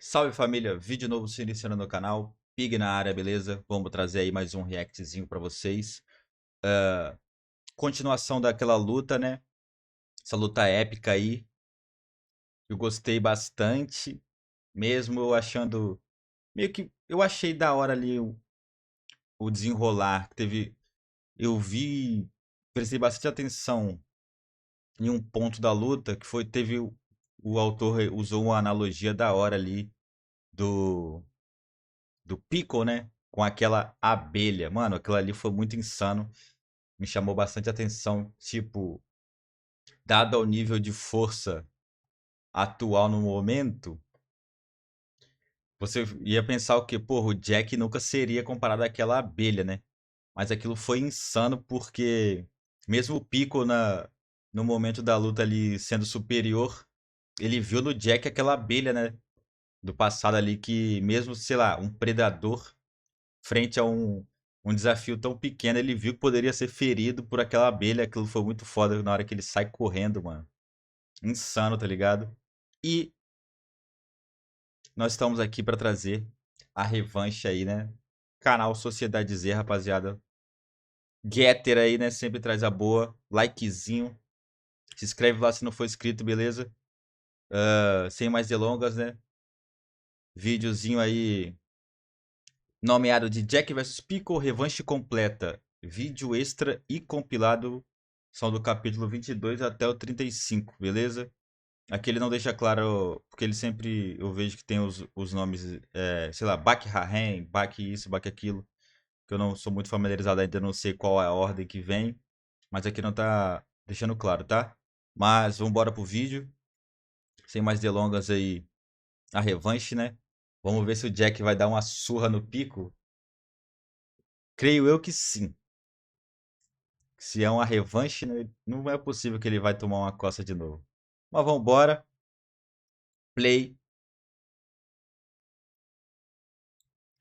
Salve família, vídeo novo se iniciando no canal, Pig na área, beleza? Vamos trazer aí mais um reactzinho pra vocês. Continuação daquela luta, né? Essa luta épica aí. Eu gostei bastante, mesmo eu achando... Meio que eu achei da hora ali o desenrolar. Eu vi, prestei bastante atenção em um ponto da luta, que foi, o autor usou uma analogia da hora ali do Pickle, né? Com aquela abelha. Mano, aquilo ali foi muito insano. Me chamou bastante atenção. Tipo, dado ao nível de força atual no momento, você ia pensar o quê? Porra, o Jack nunca seria comparado àquela abelha, né? Mas aquilo foi insano porque, mesmo o Pickle no momento da luta ali sendo superior, ele viu no Jack aquela abelha, né? Do passado ali que, mesmo, sei lá, um predador frente a um desafio tão pequeno, ele viu que poderia ser ferido por aquela abelha. Aquilo foi muito foda na hora que ele sai correndo, mano. Insano, tá ligado? E nós estamos aqui pra trazer a revanche aí, né? Canal Sociedade Z, rapaziada. Getter aí, né? Sempre traz a boa. Likezinho. Se inscreve lá se não for inscrito, beleza? Sem mais delongas, né? Videozinho aí nomeado de Jack vs Pickle, revanche completa. Vídeo extra e compilado são do capítulo 22 até o 35, beleza? Aqui ele não deixa claro, porque ele sempre, eu vejo que tem os nomes, sei lá, Bak Hahen, Bak isso, Bak aquilo, que eu não sou muito familiarizado ainda, não sei qual é a ordem que vem, mas aqui não tá deixando claro, tá? Mas vamos embora pro vídeo, sem mais delongas aí, a revanche, né? Vamos ver se o Jack vai dar uma surra no Pico. Creio eu que sim. Se é uma revanche, né, não é possível que ele vai tomar uma coça de novo. Mas vamos embora. Play.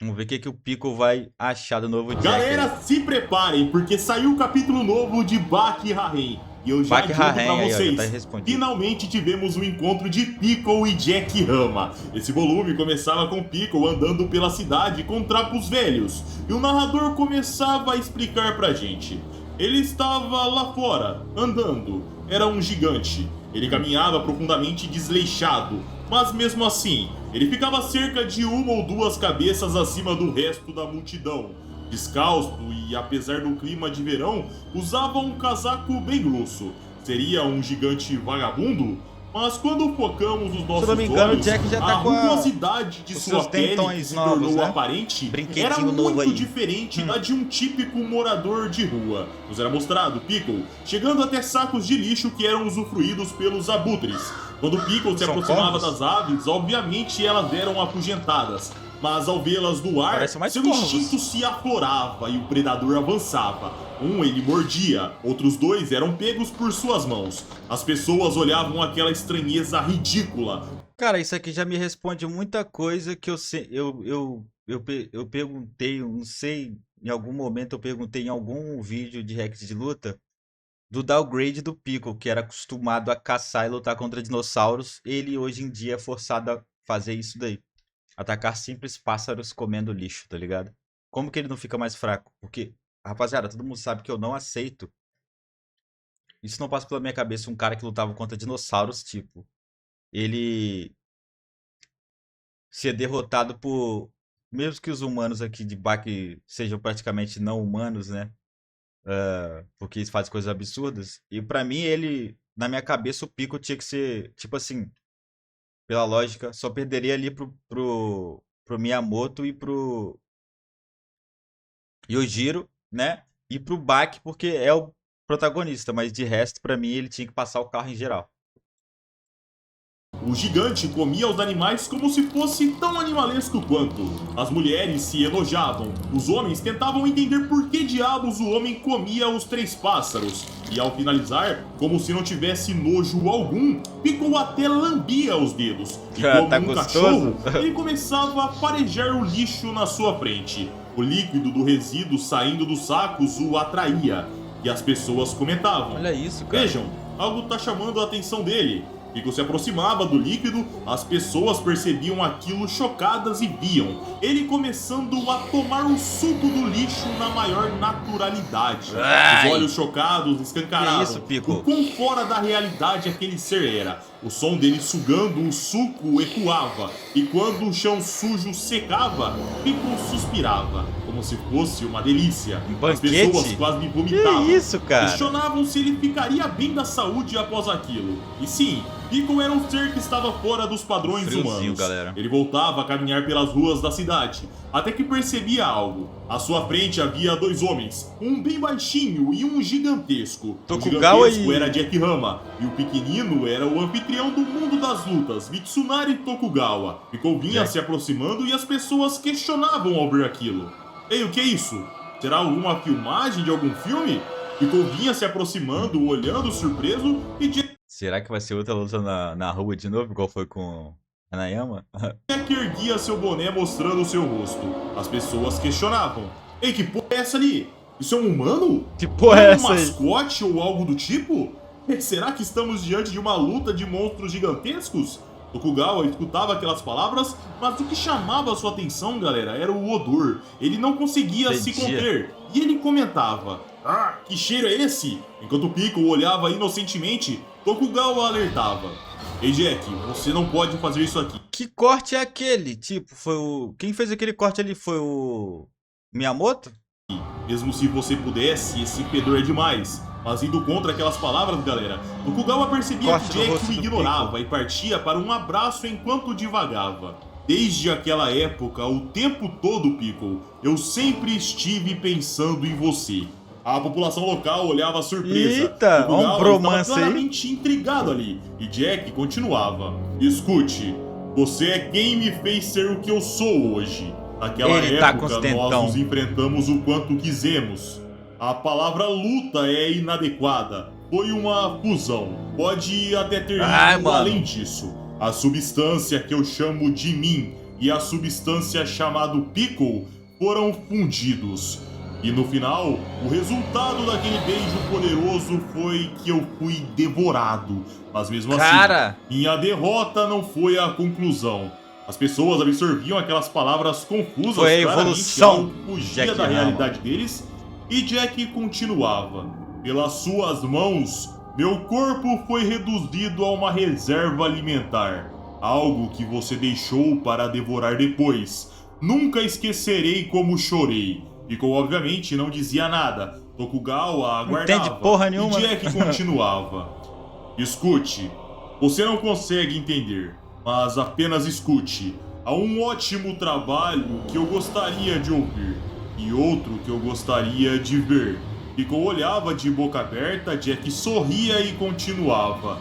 Vamos ver o que o Pico vai achar do novo Jack. Galera, Aí. se preparem, porque saiu o capítulo novo de Bak Hahen. E eu já Bak adianto pra Hahen aí, ó, já tá vocês, respondido. finalmente tivemos o encontro de Pickle e Jack Rama. Esse volume começava com Pickle andando pela cidade com trapos velhos. E o narrador começava a explicar pra gente. Ele estava lá fora, andando. Era um gigante. Ele caminhava profundamente desleixado, mas mesmo assim, ele ficava cerca de uma ou duas cabeças acima do resto da multidão. Descalço e, apesar do clima de verão, usava um casaco bem grosso. Seria um gigante vagabundo? Mas quando focamos os nossos engano, olhos, o Jack já tá a com rugosidade de os sua seus pele que tentões se novos, tornou né? aparente Brinquedinho era novo muito aí. diferente da de um típico morador de rua. Nos era mostrado Pickle chegando até sacos de lixo que eram usufruídos pelos abutres. Quando Pickle se São aproximava corvos? das aves, obviamente elas eram afugentadas. Mas ao vê-las no ar, Parece mais seu corvos. instinto se aflorava e o predador avançava. Um ele mordia, outros dois eram pegos por suas mãos. As pessoas olhavam aquela estranheza ridícula. Cara, isso aqui já me responde muita coisa que eu perguntei, eu não sei, em algum momento eu perguntei em algum vídeo de react de luta do downgrade do Pickle, que era acostumado a caçar e lutar contra dinossauros. Ele hoje em dia é forçado a fazer isso daí. Atacar simples pássaros comendo lixo, tá ligado? Como que ele não fica mais fraco? Porque, rapaziada, todo mundo sabe que eu não aceito. Isso não passa pela minha cabeça um cara que lutava contra dinossauros, tipo. Ele ser derrotado por. Mesmo que os humanos aqui de Baki sejam praticamente não humanos, né? Porque eles fazem coisas absurdas. E pra mim, ele. Na minha cabeça, o Pico tinha que ser. Tipo assim, pela lógica, só perderia ali pro Miyamoto e pro Yojiro, né? E pro Baki, porque é o protagonista. Mas de resto, pra mim, ele tinha que passar o carro em geral. O gigante comia os animais como se fosse tão animalesco quanto. As mulheres se elogiavam, os homens tentavam entender por que diabos o homem comia os três pássaros. E ao finalizar, como se não tivesse nojo algum, Piccolo até lambia os dedos. E como Tá um gostoso? cachorro, ele começava a farejar o lixo na sua frente. O líquido do resíduo saindo dos sacos o atraía. E as pessoas comentavam: Olha isso, cara. vejam, algo tá chamando a atenção dele. Piccolo se aproximava do líquido, as pessoas percebiam aquilo chocadas e viam ele começando a tomar o suco do lixo na maior naturalidade. Ai. Os olhos chocados escancaravam Que isso, Piccolo? o quão fora da realidade aquele ser era. O som dele sugando o suco ecoava, e quando o chão sujo secava, Piccolo suspirava, como se fosse uma delícia. Um As banquete? pessoas quase vomitavam. Que isso, cara? Questionavam se ele ficaria bem da saúde após aquilo. E sim, Piccolo era um ser que estava fora dos padrões Friozinho, humanos. galera. Ele voltava a caminhar pelas ruas da cidade, até que percebia algo. À sua frente havia dois homens, um bem baixinho e um gigantesco. Tokugawa O gigantesco e- era Jack Hama, e o pequenino era o anfitrião do mundo das lutas, Mitsunari Tokugawa. Piccolo vinha Jack. se aproximando e as pessoas questionavam ao ver aquilo. Ei, o que é isso? Será alguma filmagem de algum filme? Piccolo vinha se aproximando, olhando surpreso, e Jack Será que vai ser outra luta na rua de novo, igual foi com Hanayama? erguia seu boné mostrando o seu rosto. As pessoas questionavam. Ei, que porra é essa ali? Isso é um humano? Que porra é Um essa aí? mascote ou algo do tipo? Será que estamos diante de uma luta de monstros gigantescos? Tokugawa escutava aquelas palavras, mas o que chamava a sua atenção, galera, era o odor. Ele não conseguia se Entendia. conter. E ele comentava: Ah, que cheiro é esse? Enquanto Piccolo olhava inocentemente, Tokugawa alertava: Ei Jack, você não pode fazer isso aqui. Que corte é aquele? Tipo, foi o... Quem fez aquele corte ali foi o... Miyamoto? Mesmo se você pudesse, esse fedor é demais. Mas indo contra aquelas palavras, galera, Tokugawa percebia Corte que do Jack rosto o do ignorava e partia para um abraço enquanto divagava. Desde aquela época, o tempo todo, Piccolo, eu sempre estive pensando em você. A população local olhava surpresa. Eita, Tokugawa um bromance estava aí. claramente intrigado ali. E Jack continuava: Escute, você é quem me fez ser o que eu sou hoje. Naquela Ele tá com época, os dentão. nós nos enfrentamos o quanto quisemos. A palavra luta é inadequada. Foi uma fusão. Pode até ter Ai, ido mano. além disso. A substância que eu chamo de mim e a substância chamado Piccolo foram fundidos. E no final, o resultado daquele beijo poderoso foi que eu fui devorado. Mas mesmo Cara! assim, minha derrota não foi a conclusão. As pessoas absorviam aquelas palavras confusas, Foi a claramente evolução algo de fugia Jack da Hama. realidade deles. E Jack continuava: Pelas suas mãos, meu corpo foi reduzido a uma reserva alimentar. Algo que você deixou para devorar depois. Nunca esquecerei como chorei. Piccolo obviamente não dizia nada. Tokugawa aguardava. entende porra nenhuma. E Jack continuava: Escute, você não consegue entender, mas apenas escute. Há um ótimo trabalho que eu gostaria de ouvir e outro que eu gostaria de ver. Piccolo olhava de boca aberta, Jack sorria e continuava.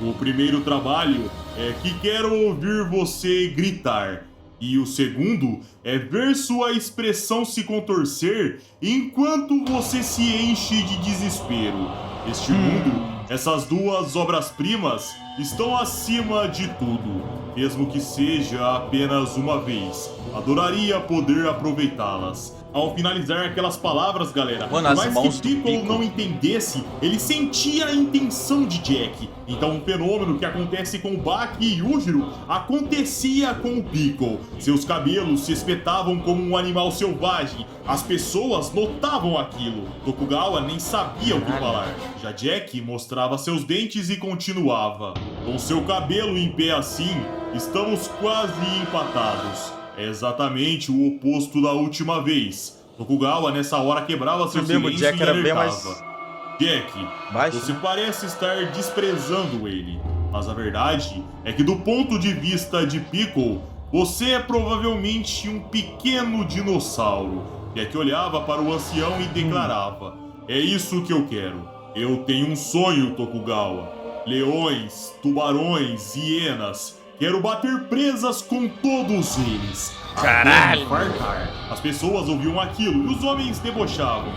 O primeiro trabalho é que quero ouvir você gritar. E o segundo é ver sua expressão se contorcer enquanto você se enche de desespero. Este mundo, essas duas obras-primas, estão acima de tudo. Mesmo que seja apenas uma vez, adoraria poder aproveitá-las. Ao finalizar aquelas palavras, galera, Mano, por as mais mãos que do Piccolo Piccolo. não entendesse, ele sentia a intenção de Jack. Então um fenômeno que acontece com o Baki e Yujiro acontecia com o Piccolo. Seus cabelos se espetavam como um animal selvagem. As pessoas notavam aquilo. Tokugawa nem sabia o que falar. Já Jack mostrava seus dentes e continuava: Com seu cabelo em pé assim, estamos quase empatados. É exatamente o oposto da última vez. Tokugawa nessa hora quebrava seu mesmo silêncio Jack e era bem alertava: mais Jack, baixo, você né? parece estar desprezando ele. Mas a verdade é que do ponto de vista de Piccolo, você é provavelmente um pequeno dinossauro. Jack olhava para o ancião e declarava: É isso que eu quero. Eu tenho um sonho, Tokugawa. Leões, tubarões, hienas. Quero bater presas com todos eles. Até Caralho! me fartar. As pessoas ouviam aquilo e os homens debochavam.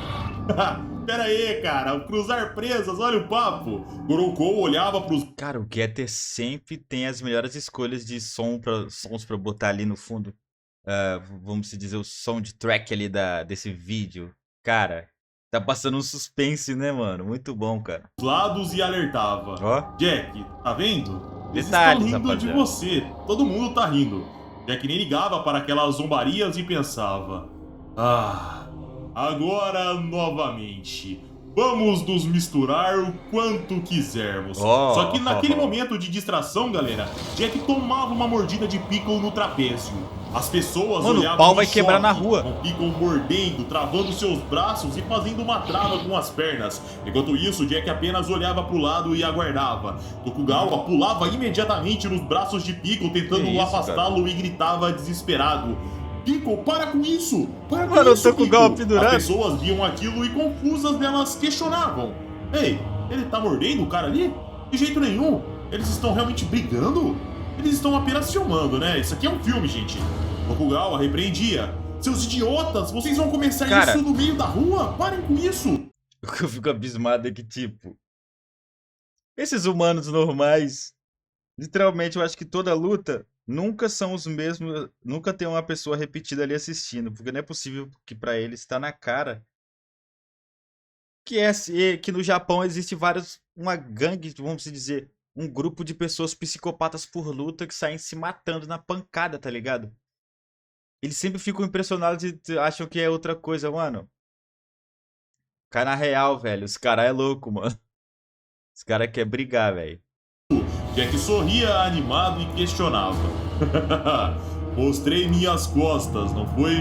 Pera aí, cara, cruzar presas, olha o papo. Goroko olhava pros Cara, o Getter sempre tem as melhores escolhas de sons pra botar ali no fundo. Vamos dizer, o soundtrack ali desse vídeo. Cara, tá passando um suspense, né, mano? Muito bom, cara. lados e alertava: Ó. Jack, tá vendo? Eles estão Detalhes, rindo de rapaziada. você. Todo mundo tá rindo. Jack nem ligava para aquelas zombarias e pensava: Ah, agora novamente. Vamos nos misturar o quanto quisermos. Só que naquele momento de distração, galera, Jack tomava uma mordida de Pickle no trapézio. As pessoas Mano, olhavam o pau em vai quebrar na choque, rua. com Pickle mordendo, travando seus braços e fazendo uma trava com as pernas. Enquanto isso, Jack apenas olhava pro lado e aguardava. Tokugawa pulava imediatamente nos braços de Pickle, tentando afastá-lo, e gritava desesperado: Pickle, para com isso! Para com Mano, isso, eu tô com o Gal Pickle! pendurado. As pessoas viam aquilo e confusas delas questionavam: Ei, ele tá mordendo o cara ali? De jeito nenhum! Eles estão realmente brigando? Eles estão apenas filmando, né? Isso aqui é um filme, gente. Tokugawa repreendia: Seus idiotas, vocês vão começar isso no meio da rua? Parem com isso! O que eu fico abismado é que, tipo, esses humanos normais, literalmente, eu acho que toda luta nunca são os mesmos, nunca tem uma pessoa repetida ali assistindo, porque não é possível que pra eles está na cara que no Japão existe uma gangue, vamos dizer, um grupo de pessoas psicopatas por luta que saem se matando na pancada, tá ligado? Eles sempre ficam impressionados e acham que é outra coisa, mano. Cai na real, velho, os caras é louco, mano. Os caras querem brigar, velho. Jack sorria animado e questionava: Mostrei minhas costas, não foi?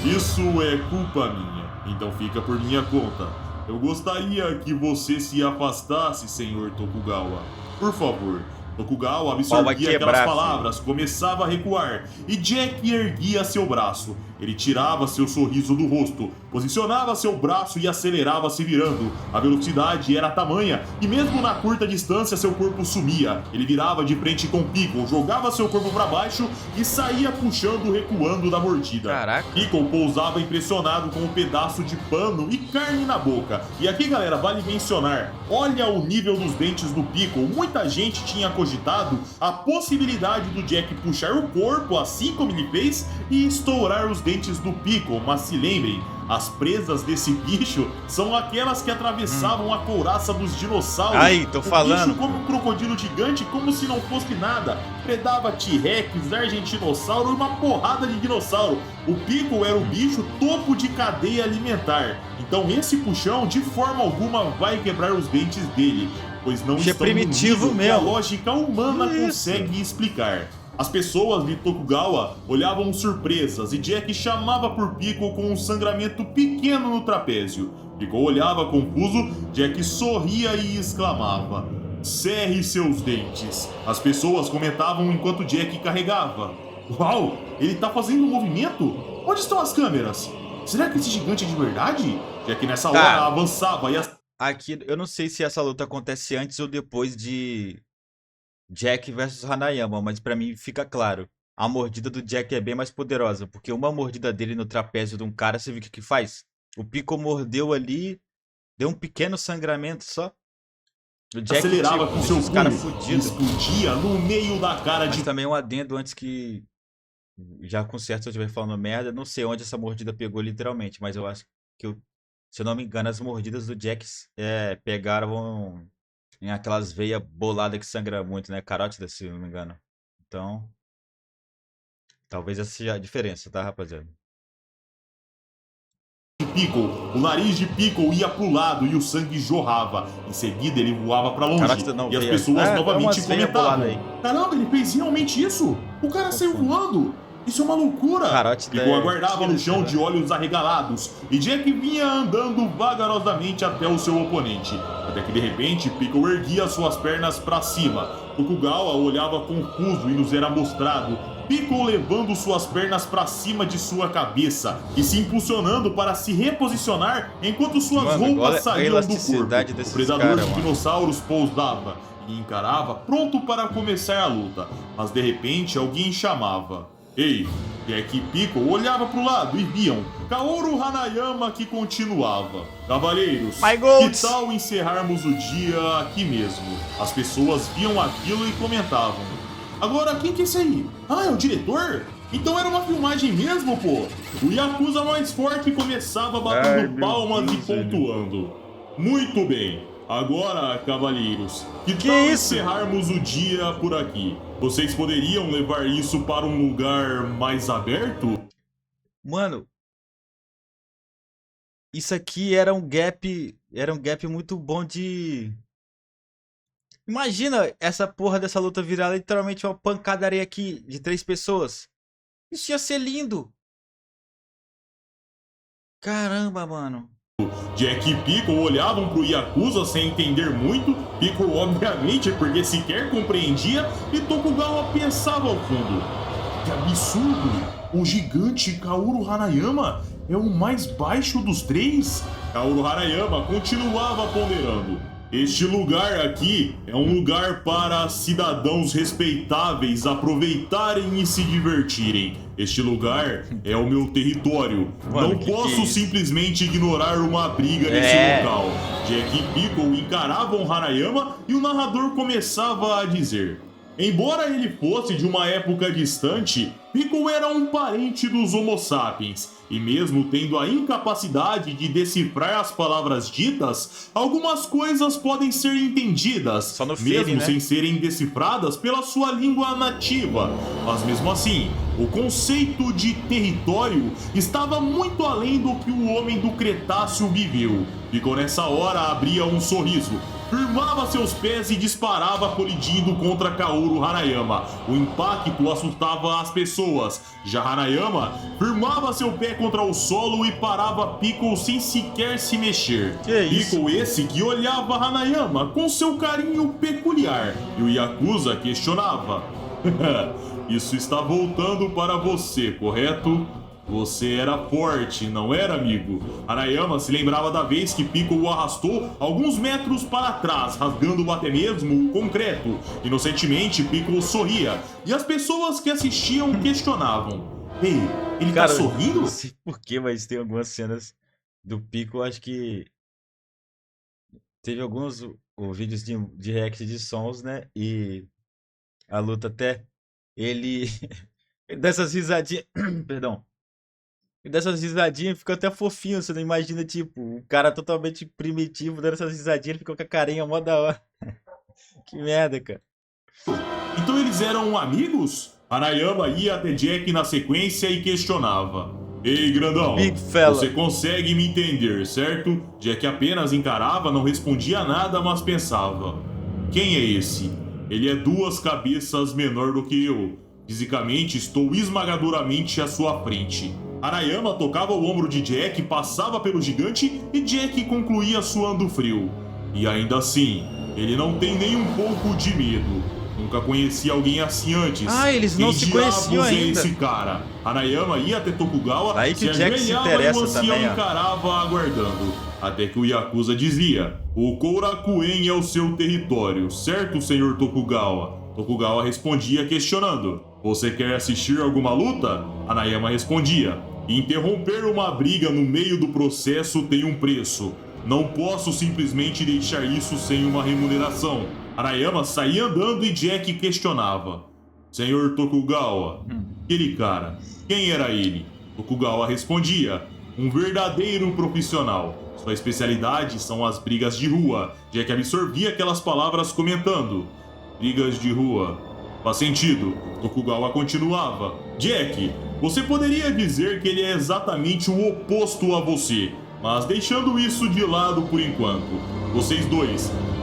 Isso é culpa minha, então fica por minha conta. Eu gostaria que você se afastasse, senhor Tokugawa. Por favor. Tokugawa absorvia aquelas palavras, começava a recuar, e Jack erguia seu braço. Ele tirava seu sorriso do rosto, posicionava seu braço e acelerava se virando. A velocidade era tamanha, e mesmo na curta distância seu corpo sumia. Ele virava de frente com Pickle, jogava seu corpo para baixo e saía puxando, recuando da mordida. Caraca. Pickle pousava impressionado com um pedaço de pano e carne na boca. E aqui, galera, vale mencionar, olha o nível dos dentes do Pickle. Muita gente tinha cogitado a possibilidade do Jack puxar o corpo, assim como ele fez, e estourar os dentes do Pickle, mas se lembrem, as presas desse bicho são aquelas que atravessavam a couraça dos dinossauros. Aí, tô falando. O bicho come um crocodilo gigante como se não fosse nada. Predava T-Rex, Argentinossauro e uma porrada de dinossauro. O Pickle era o bicho topo de cadeia alimentar. Então esse puxão de forma alguma vai quebrar os dentes dele, pois não estão primitivo no nível que a lógica humana consegue explicar. As pessoas de Tokugawa olhavam surpresas e Jack chamava por Pickle com um sangramento pequeno no trapézio. Pickle olhava confuso, Jack sorria e exclamava: Cerre seus dentes. As pessoas comentavam enquanto Jack carregava: Uau, ele tá fazendo um movimento? Onde estão as câmeras? Será que esse gigante é de verdade? Jack nessa hora avançava e Aqui, eu não sei se essa luta acontece antes ou depois de Jack versus Hanayama, mas pra mim fica claro. A mordida do Jack é bem mais poderosa, porque uma mordida dele no trapézio de um cara, você viu o que faz? O Pickle mordeu ali, deu um pequeno sangramento só. O Jack acelerava com seu punho e explodia no meio da cara mas de... também um adendo antes que... Já com certo, se eu estiver falando merda, não sei onde essa mordida pegou literalmente, mas eu acho que, se eu não me engano, as mordidas do Jack pegaram em aquelas veias boladas que sangra muito, né? Carótida, se eu não me engano. Então, talvez essa seja a diferença, tá, rapaziada? Pickle. O nariz de Pickle ia pro lado e o sangue jorrava. Em seguida, ele voava pra longe. E as pessoas novamente comentavam: Caramba, ele fez realmente isso? O cara saiu voando. Isso é uma loucura! Pickle aguardava no chão de olhos arregalados, e Jack vinha andando vagarosamente até o seu oponente. Até que de repente, Pickle erguia suas pernas para cima. Tokugawa olhava confuso e nos era mostrado Pickle levando suas pernas para cima de sua cabeça e se impulsionando para se reposicionar enquanto suas roupas saíam do corpo. O predador de dinossauros pousava e encarava, pronto para começar a luta. Mas de repente, alguém chamava: Ei, Jack e Pickle olhava para o lado e viam Kaoru Hanayama, que continuava: Cavaleiros, que tal encerrarmos o dia aqui mesmo? As pessoas viam aquilo e comentavam: Agora, quem que é esse aí? Ah, é o diretor? Então era uma filmagem mesmo, pô? O Yakuza mais forte começava batendo palmas e pontuando. Muito bem. Agora, cavalheiros, que Que tal isso? encerrarmos o dia por aqui? Vocês poderiam levar isso para um lugar mais aberto? Mano, isso aqui era um gap muito bom de... Imagina essa porra dessa luta virar literalmente uma pancadaria aqui de 3 pessoas. Isso ia ser lindo. Caramba, mano. Jack e Piccolo olhavam pro Yakuza sem entender muito, Piccolo obviamente porque sequer compreendia, e Tokugawa pensava ao fundo: que absurdo! O gigante Kaoru Hanayama é o mais baixo dos três? Kaoru Hanayama continuava ponderando: este lugar aqui é um lugar para cidadãos respeitáveis aproveitarem e se divertirem. Este lugar é o meu território. Mano, Não que posso é isso? simplesmente ignorar uma briga nesse local. Jack e Piccolo encaravam Hanayama e o narrador começava a dizer: embora ele fosse de uma época distante, Piccolo era um parente dos Homo sapiens, e mesmo tendo a incapacidade de decifrar as palavras ditas, algumas coisas podem ser entendidas, Só no mesmo feeling, né? sem serem decifradas pela sua língua nativa. Mas mesmo assim, o conceito de território estava muito além do que o homem do Cretáceo viveu. Piccolo nessa hora abria um sorriso, firmava seus pés e disparava colidindo contra Kaoru Hanayama. O impacto assustava as pessoas. Já Hanayama firmava seu pé contra o solo e parava Piccolo sem sequer se mexer. Que isso? Piccolo esse que olhava Hanayama com seu carinho peculiar. E o Yakuza questionava: isso está voltando para você, correto? Você era forte, não era, amigo? Hanayama se lembrava da vez que Piccolo o arrastou alguns metros para trás, rasgando até mesmo o concreto. Inocentemente, Piccolo sorria, e as pessoas que assistiam questionavam: ei, ele Cara, tá sorrindo? não sei porquê, mas tem algumas cenas do Pico, acho que teve alguns vídeos de react de sons, né? E a luta até, ele dessas risadinhas, perdão, dessas risadinhas fica até fofinho, você não imagina, tipo, o cara totalmente primitivo dando essas risadinhas, ele ficou com a carinha mó da hora. Que merda, cara. Então eles eram amigos? Hanayama ia até Jack na sequência e questionava: ei, grandão, Big fella. você consegue me entender, certo? Jack apenas encarava, não respondia nada, mas pensava: quem é esse? Ele é 2 cabeças menor do que eu. Fisicamente estou esmagadoramente à sua frente. Hanayama tocava o ombro de Jack, passava pelo gigante e Jack concluía suando frio. E ainda assim, ele não tem nem um pouco de medo. Nunca conheci alguém assim antes. Ah, eles não Quem se conheciam diabos é ainda. esse cara? Hanayama ia até Tokugawa, Aí que se o Jack se ajoelhava e interessa o ancião também, ó. encarava aguardando. Até que o Yakuza dizia: o Korakuen é o seu território, certo, senhor Tokugawa? Tokugawa respondia questionando: você quer assistir alguma luta? Hanayama respondia: interromper uma briga no meio do processo tem um preço. Não posso simplesmente deixar isso sem uma remuneração. Hanayama saía andando e Jack questionava: senhor Tokugawa, aquele cara, quem era ele? Tokugawa respondia: um verdadeiro profissional. Sua especialidade são as brigas de rua. Jack absorvia aquelas palavras comentando: brigas de rua. Faz sentido. Tokugawa continuava: Jack, você poderia dizer que ele é exatamente o oposto a você, mas deixando isso de lado por enquanto.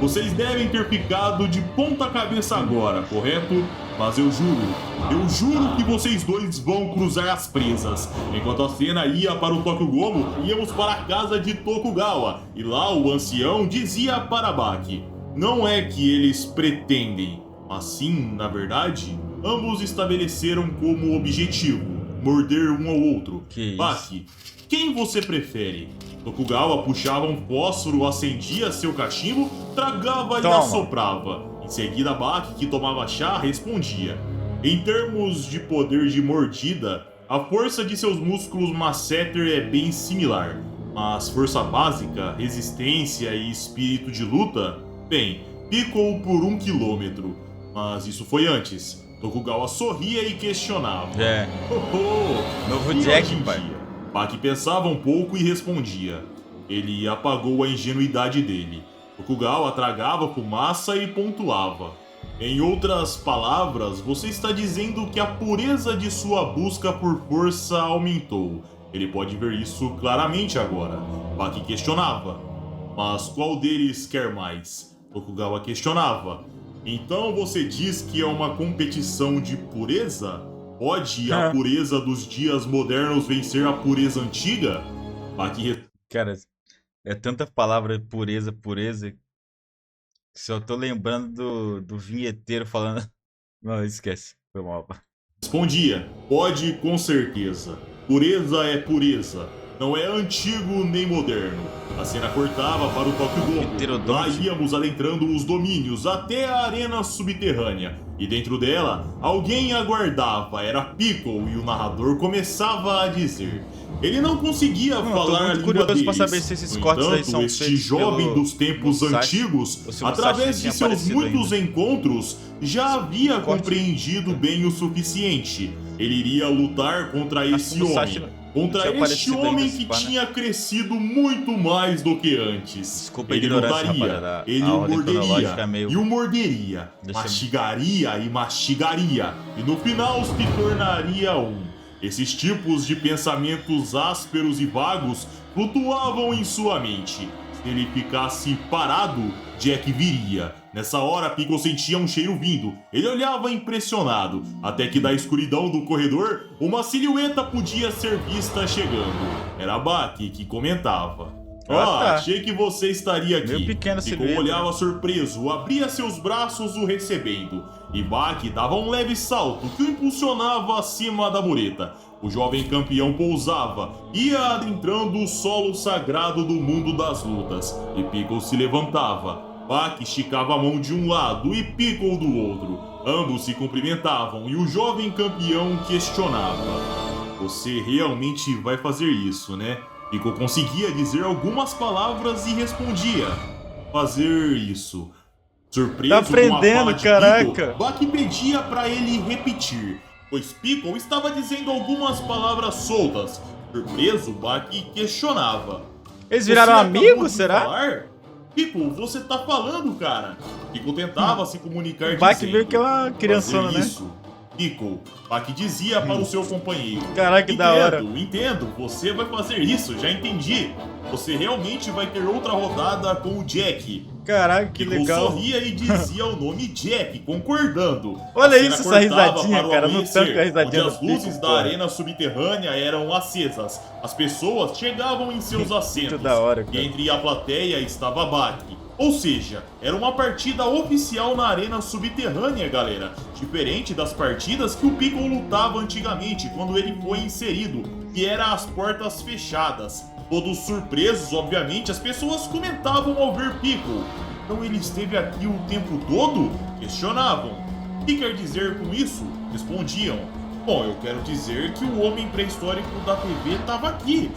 Vocês devem ter ficado de ponta cabeça agora, correto? Mas eu juro que vocês dois vão cruzar as presas. Enquanto a cena ia para o Tokyo Gomo, íamos para a casa de Tokugawa, e lá o ancião dizia para Baki: não é que eles pretendem, mas sim, na verdade, ambos estabeleceram como objetivo morder um ao outro. Que isso? Baki, quem você prefere? Tokugawa puxava um fósforo, acendia seu cachimbo, tragava e Toma. assoprava. Em seguida, Baki, que tomava chá, respondia: em termos de poder de mordida, a força de seus músculos masseter é bem similar. Mas força básica, resistência e espírito de luta? Bem, Piccolo por 1 quilômetro. Mas isso foi antes. Tokugawa sorria e questionava: É. Novo e Jack, hoje em pai. dia? Baki pensava um pouco e respondia. Ele apagou a ingenuidade dele. Tokugawa tragava fumaça e pontuava. Em outras palavras, você está dizendo que a pureza de sua busca por força aumentou. Ele pode ver isso claramente agora. Baki questionava. Mas qual deles quer mais? Tokugawa questionava. Então você diz que é uma competição de pureza? Pode a pureza dos dias modernos vencer a pureza antiga? Baki... Cara, é tanta palavra pureza, pureza, que só tô lembrando do vinheteiro falando... Não, esquece, foi mal. respondia, pode com certeza. Pureza é pureza. Não é antigo nem moderno. A cena cortava para o Tokyo-Dome. Lá íamos adentrando os domínios até a arena subterrânea. E dentro dela, alguém aguardava. Era Piccolo e o narrador começava a dizer... Ele não conseguia falar a língua deles. Pra saber se esses no cortes entanto, aí são este jovem dos tempos antigos, através de seus muitos encontros, já havia compreendido bem o suficiente. Ele iria lutar contra esse homem. Contra este homem que tinha crescido muito mais do que antes. Desculpa ele lutaria, ele o morderia e o morderia, mastigaria e mastigaria, e no final se tornaria um. Esses tipos de pensamentos ásperos e vagos flutuavam em sua mente. Se ele ficasse parado, Jack viria. Nessa hora, Piccolo sentia um cheiro vindo. Ele olhava impressionado, até que da escuridão do corredor, uma silhueta podia ser vista chegando. Era Baki que comentava. Achei que você estaria aqui. Meu pequeno Piccolo olhava surpreso, abria seus braços o recebendo. E Baki dava um leve salto que o impulsionava acima da mureta. O jovem campeão pousava, ia adentrando o solo sagrado do mundo das lutas. E Piccolo se levantava. Baki esticava a mão de um lado e Piccolo do outro. Ambos se cumprimentavam e o jovem campeão questionava. Você realmente vai fazer isso, né? Piccolo conseguia dizer algumas palavras e respondia. Fazer isso. Surpreso tá aprendendo, com a fala de caraca. Piccolo, Baki pedia para ele repetir, pois Piccolo estava dizendo algumas palavras soltas. Surpreso, Baki questionava. Eles viraram amigos, será? Falar? Piccolo, você tá falando, cara? Piccolo tentava se comunicar dizendo. Baki meio que é uma criançona, né? Isso. Piccolo, Baki dizia para o seu companheiro. Caraca, que da hora. Entendo, você vai fazer isso, já entendi. Você realmente vai ter outra rodada com o Jack. Caraca, que Piccolo legal. sorria e dizia o nome Jack, concordando. Olha isso, essa risadinha, cara. No tanto que a risadinha onde as luzes da arena subterrânea eram acesas. As pessoas chegavam em seus assentos. da hora, cara. E entre a plateia estava Baki. Ou seja, era uma partida oficial na arena subterrânea, galera. Diferente das partidas que o Piccolo lutava antigamente, quando ele foi inserido, que era as portas fechadas. Todos surpresos, obviamente, as pessoas comentavam ao ver Piccolo. Então ele esteve aqui o tempo todo? Questionavam. O que quer dizer com isso? Respondiam. Bom, eu quero dizer que o homem pré-histórico da TV estava aqui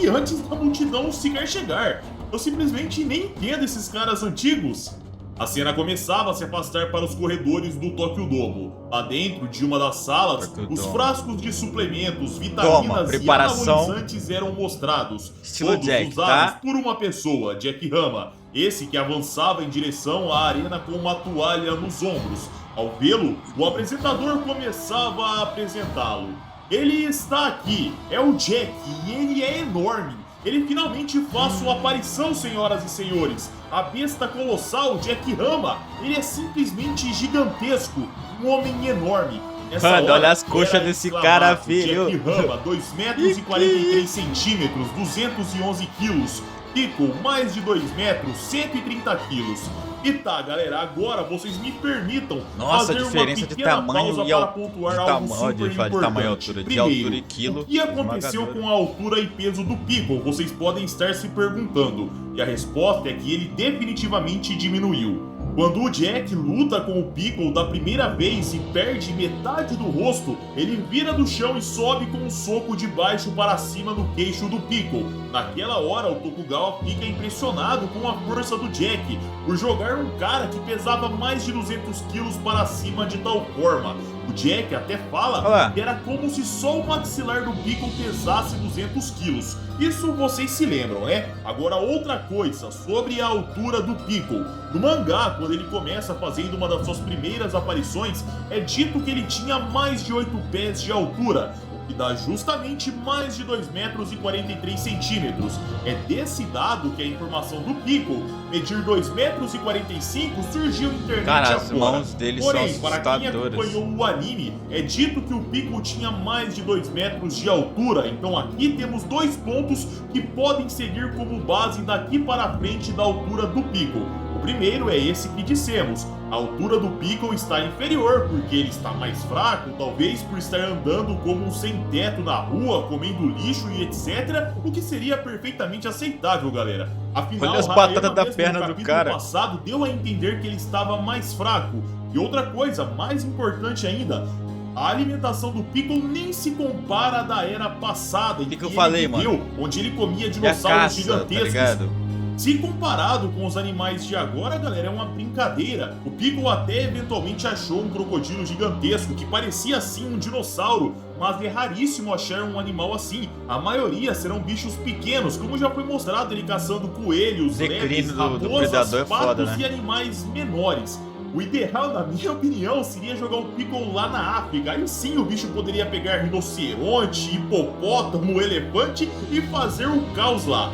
antes da multidão sequer chegar. Eu simplesmente nem entendo esses caras antigos. A cena começava a se afastar para os corredores do Tokyo-Dome. Lá dentro de uma das salas, os frascos de suplementos, vitaminas e anabolizantes eram mostrados. Estilo todos Jack, usados tá? por uma pessoa, Jack Hama. Esse que avançava em direção à arena com uma toalha nos ombros. Ao vê-lo, o apresentador começava a apresentá-lo. Ele está aqui, é o Jack, e ele é enorme. Ele finalmente faz sua aparição, senhoras e senhores. A besta colossal, Jack Hama, ele é simplesmente gigantesco, um homem enorme. Mano, olha as coxas desse cara, filho. Jack Hama, 2 metros e 43 centímetros, 211 quilos. Piccolo, mais de 2 metros, 130 quilos. E tá, galera, agora vocês me permitam fazer uma pequena pausa para pontuar algo super importante. Primeiro, o que aconteceu com a altura e peso do Piccolo? Vocês podem estar se perguntando. E a resposta é que ele definitivamente diminuiu. Quando o Jack luta com o Piccolo da primeira vez e perde metade do rosto, ele vira do chão e sobe com um soco de baixo para cima no queixo do Piccolo. Naquela hora, o Tokugawa fica impressionado com a força do Jack, por jogar um cara que pesava mais de 200 quilos para cima de tal forma. O Jack até Olha fala lá. que era como se só o maxilar do Piccolo pesasse 200 quilos. Isso vocês se lembram, né? Agora outra coisa, sobre a altura do Piccolo. No mangá, quando ele começa fazendo uma das suas primeiras aparições, é dito que ele tinha mais de 8 pés de altura, o que dá justamente mais de 2 metros e 43 centímetros. É desse dado que a informação do Piccolo medir 2 metros e 45 surgiu na internet Cara, as agora. mãos dele Porém, são para quem assustadoras. acompanhou o anime, é dito que o Piccolo tinha mais de 2 metros de altura. Então aqui temos 2 pontos que podem seguir como base daqui para frente da altura do Piccolo. O primeiro é esse que dissemos. A altura do Piccolo está inferior, porque ele está mais fraco, talvez por estar andando como um sem-teto na rua, comendo lixo e etc, o que seria perfeitamente aceitável, galera. Afinal, Olha as Harayama batatas da mesmo perna no do capítulo cara. passado deu a entender que ele estava mais fraco. E outra coisa, mais importante ainda, a alimentação do Piccolo nem se compara à da era passada, em Que que eu ele falei, viveu, mano? onde ele comia E a dinossauros caça, tá gigantescos. ligado? Se comparado com os animais de agora, galera, é uma brincadeira. O Piccolo até eventualmente achou um crocodilo gigantesco que parecia sim um dinossauro, mas é raríssimo achar um animal assim. A maioria serão bichos pequenos, como já foi mostrado ele caçando coelhos, Declínio lepres, do raposas, predador é foda, patos né? e animais menores. O ideal, na minha opinião, seria jogar o Piccolo lá na África. Aí sim o bicho poderia pegar rinoceronte, hipopótamo, elefante e fazer o caos lá.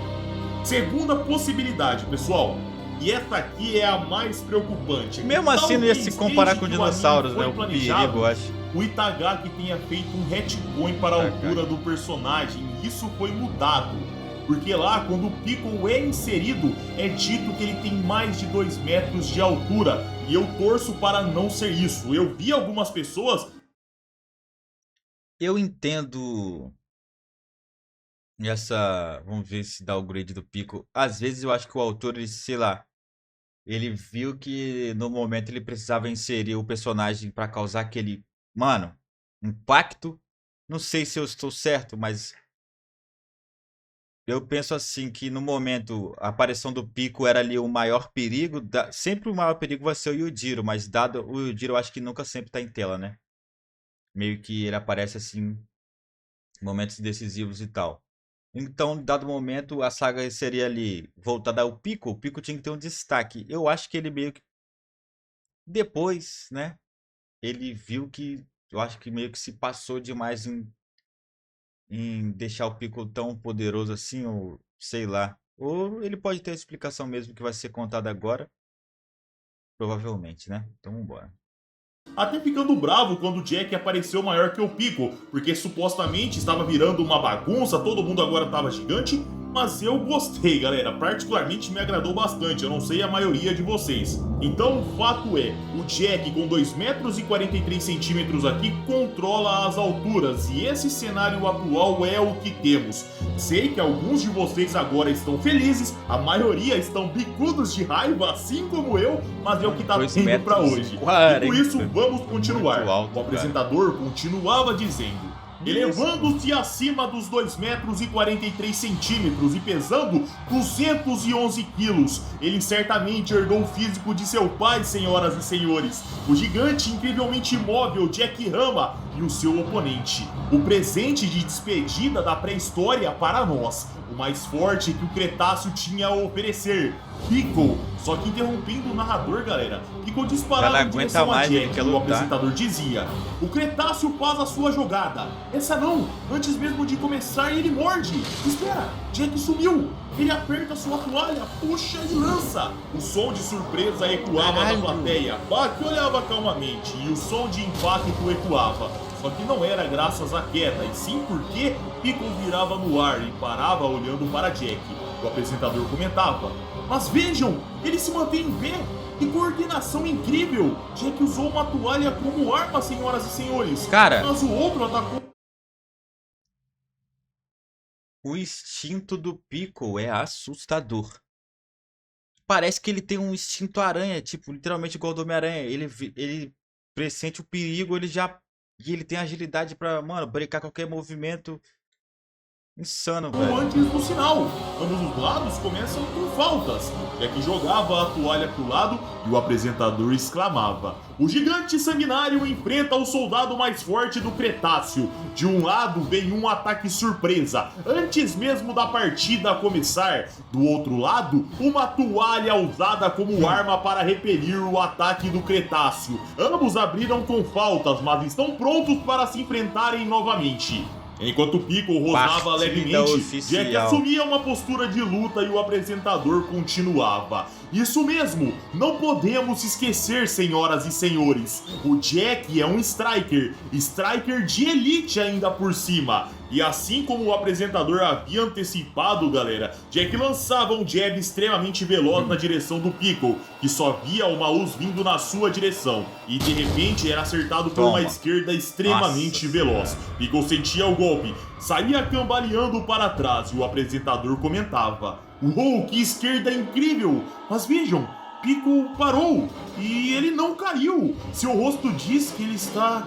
Segunda possibilidade, pessoal. E essa aqui é a mais preocupante. Mesmo assim, não ia se Talvez, comparar desde com que o anime dinossauros, foi né? O planejado, perigo, eu acho. o Itagaki tenha feito um retcon para a altura do personagem. E isso foi mudado. Porque lá, quando o Piccolo é inserido, é dito que ele tem mais de 2 metros de altura. E eu torço para não ser isso. Eu vi algumas pessoas... Eu entendo essa... Vamos ver se dá o grade do Piccolo. Às vezes eu acho que o autor, ele, sei lá, ele viu que no momento ele precisava inserir o personagem pra causar aquele, mano, impacto. Não sei se eu estou certo, mas eu penso assim que no momento a aparição do Piccolo era ali o maior perigo. Sempre o maior perigo vai ser o Yujiro, mas dado o Yujiro eu acho que nunca sempre tá em tela, né? Meio que ele aparece assim em momentos decisivos e tal. Então, dado momento, a saga seria ali voltada ao Piccolo. O Piccolo tinha que ter um destaque. Eu acho que ele meio que depois, né? Ele viu que eu acho que meio que se passou demais em deixar o Piccolo tão poderoso assim, ou sei lá. Ou ele pode ter a explicação mesmo que vai ser contada agora. Provavelmente, né? Então vambora. Até ficando bravo quando o Jack apareceu maior que o Piccolo, porque supostamente estava virando uma bagunça, todo mundo agora estava gigante, mas eu gostei, galera, particularmente me agradou bastante, eu não sei a maioria de vocês. Então o fato é, o Jack com 2 metros e 43 centímetros aqui controla as alturas, e esse cenário atual é o que temos. Sei que alguns de vocês agora estão felizes, a maioria estão bicudos de raiva, assim como eu, mas é o que tá 2 tendo pra metros hoje. e 40. E com isso, vamos continuar. Muito alto, O apresentador continuava dizendo: elevando-se acima dos 2 metros e 43 centímetros e pesando 211 quilos, ele certamente herdou o físico de seu pai, senhoras e senhores. O gigante incrivelmente imóvel Jack Rama e o seu oponente. O presente de despedida da pré-história para nós. O mais forte que o Cretáceo tinha a oferecer. Piccolo, só que interrompendo o narrador, galera, Piccolo disparava Já em não direção aguenta a mais, ele Jack quer e o lutar. apresentador dizia: o Cretáceo faz a sua jogada. Essa não, antes mesmo de começar ele morde. Espera, Jack sumiu. Ele aperta sua toalha, puxa e lança. O som de surpresa ecoava na plateia. Bach olhava calmamente e o som de impacto ecoava. Só que não era graças à queda, e sim porque Piccolo virava no ar e parava olhando para Jack. O apresentador comentava: mas vejam, ele se mantém em pé. Que coordenação incrível! Jack usou uma toalha como arma, senhoras e senhores. Cara, Mas o outro atacou. o instinto do Piccolo é assustador. Parece que ele tem um instinto aranha, tipo, literalmente igual do Homem-Aranha. Ele pressente o perigo, ele já... E ele tem agilidade pra, mano, brecar qualquer movimento. Insano, ou velho. antes do sinal. Ambos os lados começam com faltas. Jack jogava a toalha pro lado e o apresentador exclamava: o gigante sanguinário enfrenta o soldado mais forte do Cretáceo. De um lado vem um ataque surpresa, antes mesmo da partida começar. Do outro lado, uma toalha usada como arma para repelir o ataque do Cretáceo. Ambos abriram com faltas, mas estão prontos para se enfrentarem novamente. Enquanto Piccolo rosnava Partida levemente, oficial. Jack assumia uma postura de luta e o apresentador continuava: isso mesmo, não podemos esquecer, senhoras e senhores, o Jack é um Striker de elite ainda por cima. E assim como o apresentador havia antecipado, galera, Jack lançava um jab extremamente veloz na direção do Piccolo, que só via uma luz vindo na sua direção, e de repente era acertado por uma esquerda extremamente veloz. Piccolo sentia o golpe, saía cambaleando para trás e o apresentador comentava: uou, que esquerda incrível! Mas vejam, Piccolo parou e ele não caiu. Seu rosto diz que ele está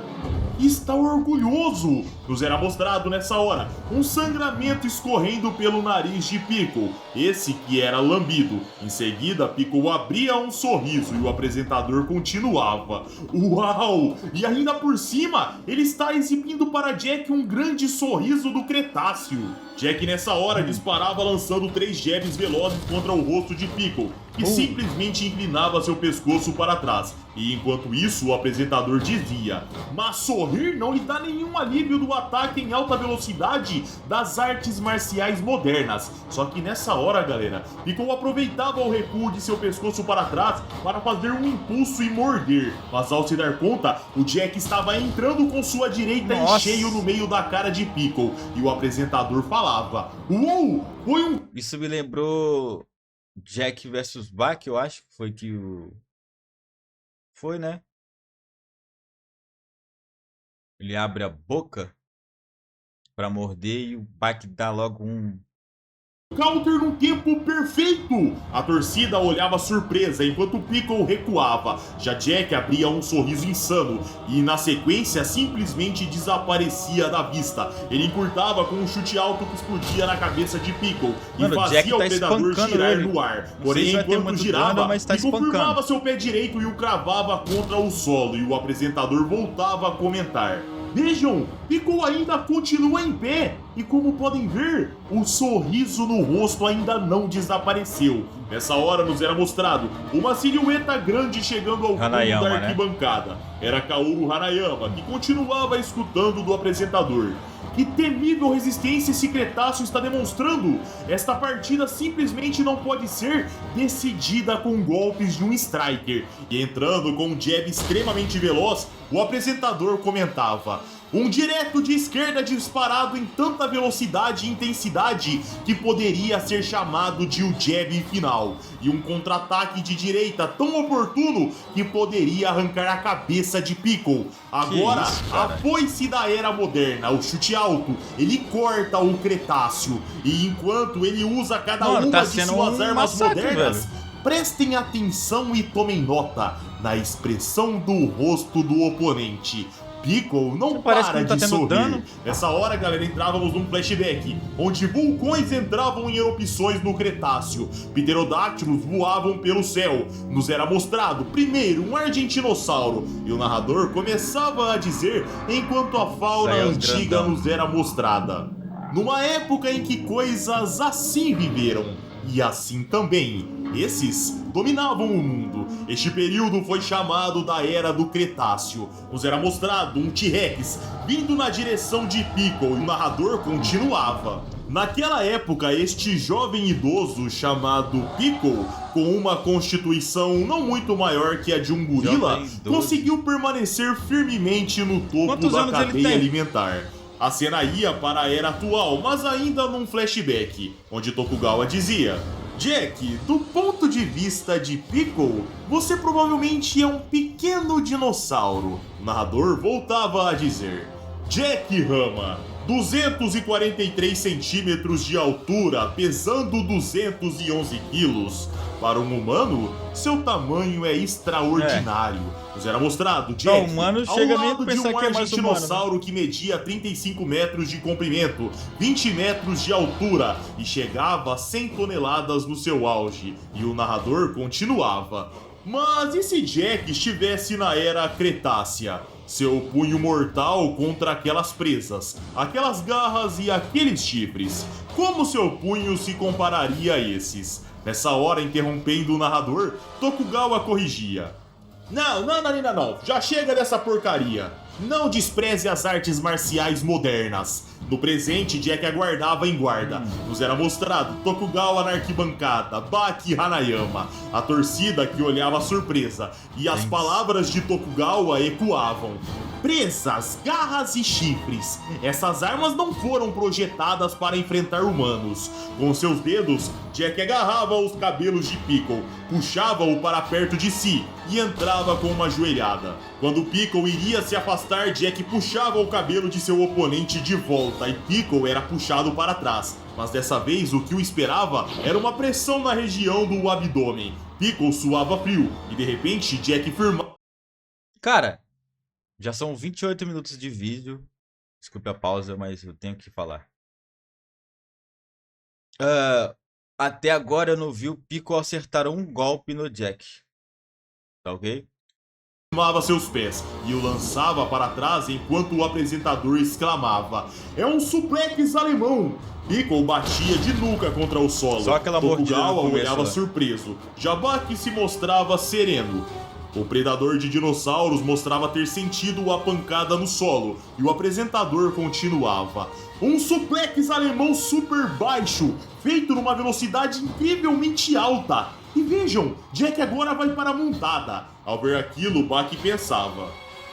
orgulhoso. Nos era mostrado nessa hora um sangramento escorrendo pelo nariz de Piccolo, esse que era lambido. Em seguida, Piccolo abria um sorriso e o apresentador continuava: uau! E ainda por cima, ele está exibindo para Jack um grande sorriso do Cretáceo. Jack nessa hora disparava lançando 3 jabs velozes contra o rosto de Piccolo, que simplesmente inclinava seu pescoço para trás. E enquanto isso, o apresentador dizia: mas sorrir não lhe dá nenhum alívio do ataque em alta velocidade das artes marciais modernas. Só que nessa hora, galera, Piccolo aproveitava o recuo de seu pescoço para trás para fazer um impulso e morder. Mas ao se dar conta, o Jack estava entrando com sua direita em cheio no meio da cara de Piccolo. E o apresentador falava: uou, foi um... Isso me lembrou Jack versus Bach, eu acho que foi que o... Foi, né? Ele abre a boca pra morder e o Bach dá logo um... counter num tempo perfeito! A torcida olhava surpresa enquanto Piccolo recuava. Já Jack abria um sorriso insano e na sequência simplesmente desaparecia da vista. Ele encurtava com um chute alto que explodia na cabeça de Piccolo e fazia o predador girar no ar. Porém, enquanto girava, Piccolo firmava seu pé direito e o cravava contra o solo, e o apresentador voltava a comentar: vejam, Piccolo ainda continua em pé, e como podem ver, o sorriso no rosto ainda não desapareceu. Nessa hora nos era mostrado uma silhueta grande chegando ao fundo da arquibancada. Era Kaoru Hanayama, que continuava escutando do apresentador. Que temível resistência esse Cretáceo está demonstrando! Esta partida simplesmente não pode ser decidida com golpes de um Striker. E entrando com um jab extremamente veloz, o apresentador comentava: um direto de esquerda disparado em tanta velocidade e intensidade que poderia ser chamado de o jab final. E um contra-ataque de direita tão oportuno que poderia arrancar a cabeça de Piccolo. Agora, a foice da era moderna, o chute alto, ele corta o Cretáceo. E enquanto ele usa cada uma de suas armas modernas, prestem atenção e tomem nota na expressão do rosto do oponente. Piccolo não para de sorrir. Nessa hora, galera, entrávamos num flashback, onde vulcões entravam em erupções no Cretáceo. Pterodáctilos voavam pelo céu. Nos era mostrado, primeiro, um argentinossauro. E o narrador começava a dizer, enquanto a fauna antiga nos era mostrada. Numa época em que coisas assim viveram. E assim também, esses dominavam o mundo. Este período foi chamado da Era do Cretáceo. Nos era mostrado um T-Rex vindo na direção de Piccolo e o narrador continuava: naquela época, este jovem idoso chamado Piccolo, com uma constituição não muito maior que a de um gorila, conseguiu permanecer firmemente no topo da cadeia alimentar. A cena ia para a era atual, mas ainda num flashback, onde Tokugawa dizia: Jack, do ponto de vista de Piccolo, você provavelmente é um pequeno dinossauro. O narrador voltava a dizer: Jack Rama, 243 centímetros de altura, pesando 211 quilos. Para um humano, seu tamanho é extraordinário. Nos era mostrado Jack humano ao chega nem a lado de pensar um que é mais humano, argentinossauro que media 35 metros de comprimento, 20 metros de altura e chegava a 100 toneladas no seu auge. E o narrador continuava: mas e se Jack estivesse na era Cretácea? Seu punho mortal contra aquelas presas, aquelas garras e aqueles chifres. Como seu punho se compararia a esses? Nessa hora, interrompendo o narrador, Tokugawa corrigia: Não, já chega dessa porcaria. Não despreze as artes marciais modernas. No presente, Jack aguardava em guarda. Nos era mostrado Tokugawa na arquibancada, Baki Hanayama, a torcida que olhava surpresa, e as palavras de Tokugawa ecoavam: presas, garras e chifres. Essas armas não foram projetadas para enfrentar humanos. Com seus dedos, Jack agarrava os cabelos de Piccolo, puxava-o para perto de si e entrava com uma joelhada. Quando Piccolo iria se afastar, Jack puxava o cabelo de seu oponente de volta e Piccolo era puxado para trás. Mas dessa vez o que o esperava era uma pressão na região do abdômen. Piccolo suava frio e de repente Jack firmava... Cara, já são 28 minutos de vídeo. Desculpe a pausa, mas eu tenho que falar. Até agora eu não vi o Piccolo acertar um golpe no Jack. Tá ok? Firmava seus pés e o lançava para trás enquanto o apresentador exclamava: é um suplex alemão! Piccolo batia de nuca contra o solo. Só aquela mordida no Tokugawa começo, olhava né? surpreso. Baki se mostrava sereno. O predador de dinossauros mostrava ter sentido a pancada no solo e o apresentador continuava: um suplex alemão super baixo, feito numa velocidade incrivelmente alta. E vejam, Jack agora vai para a montada. Ao ver aquilo, Baki pensava: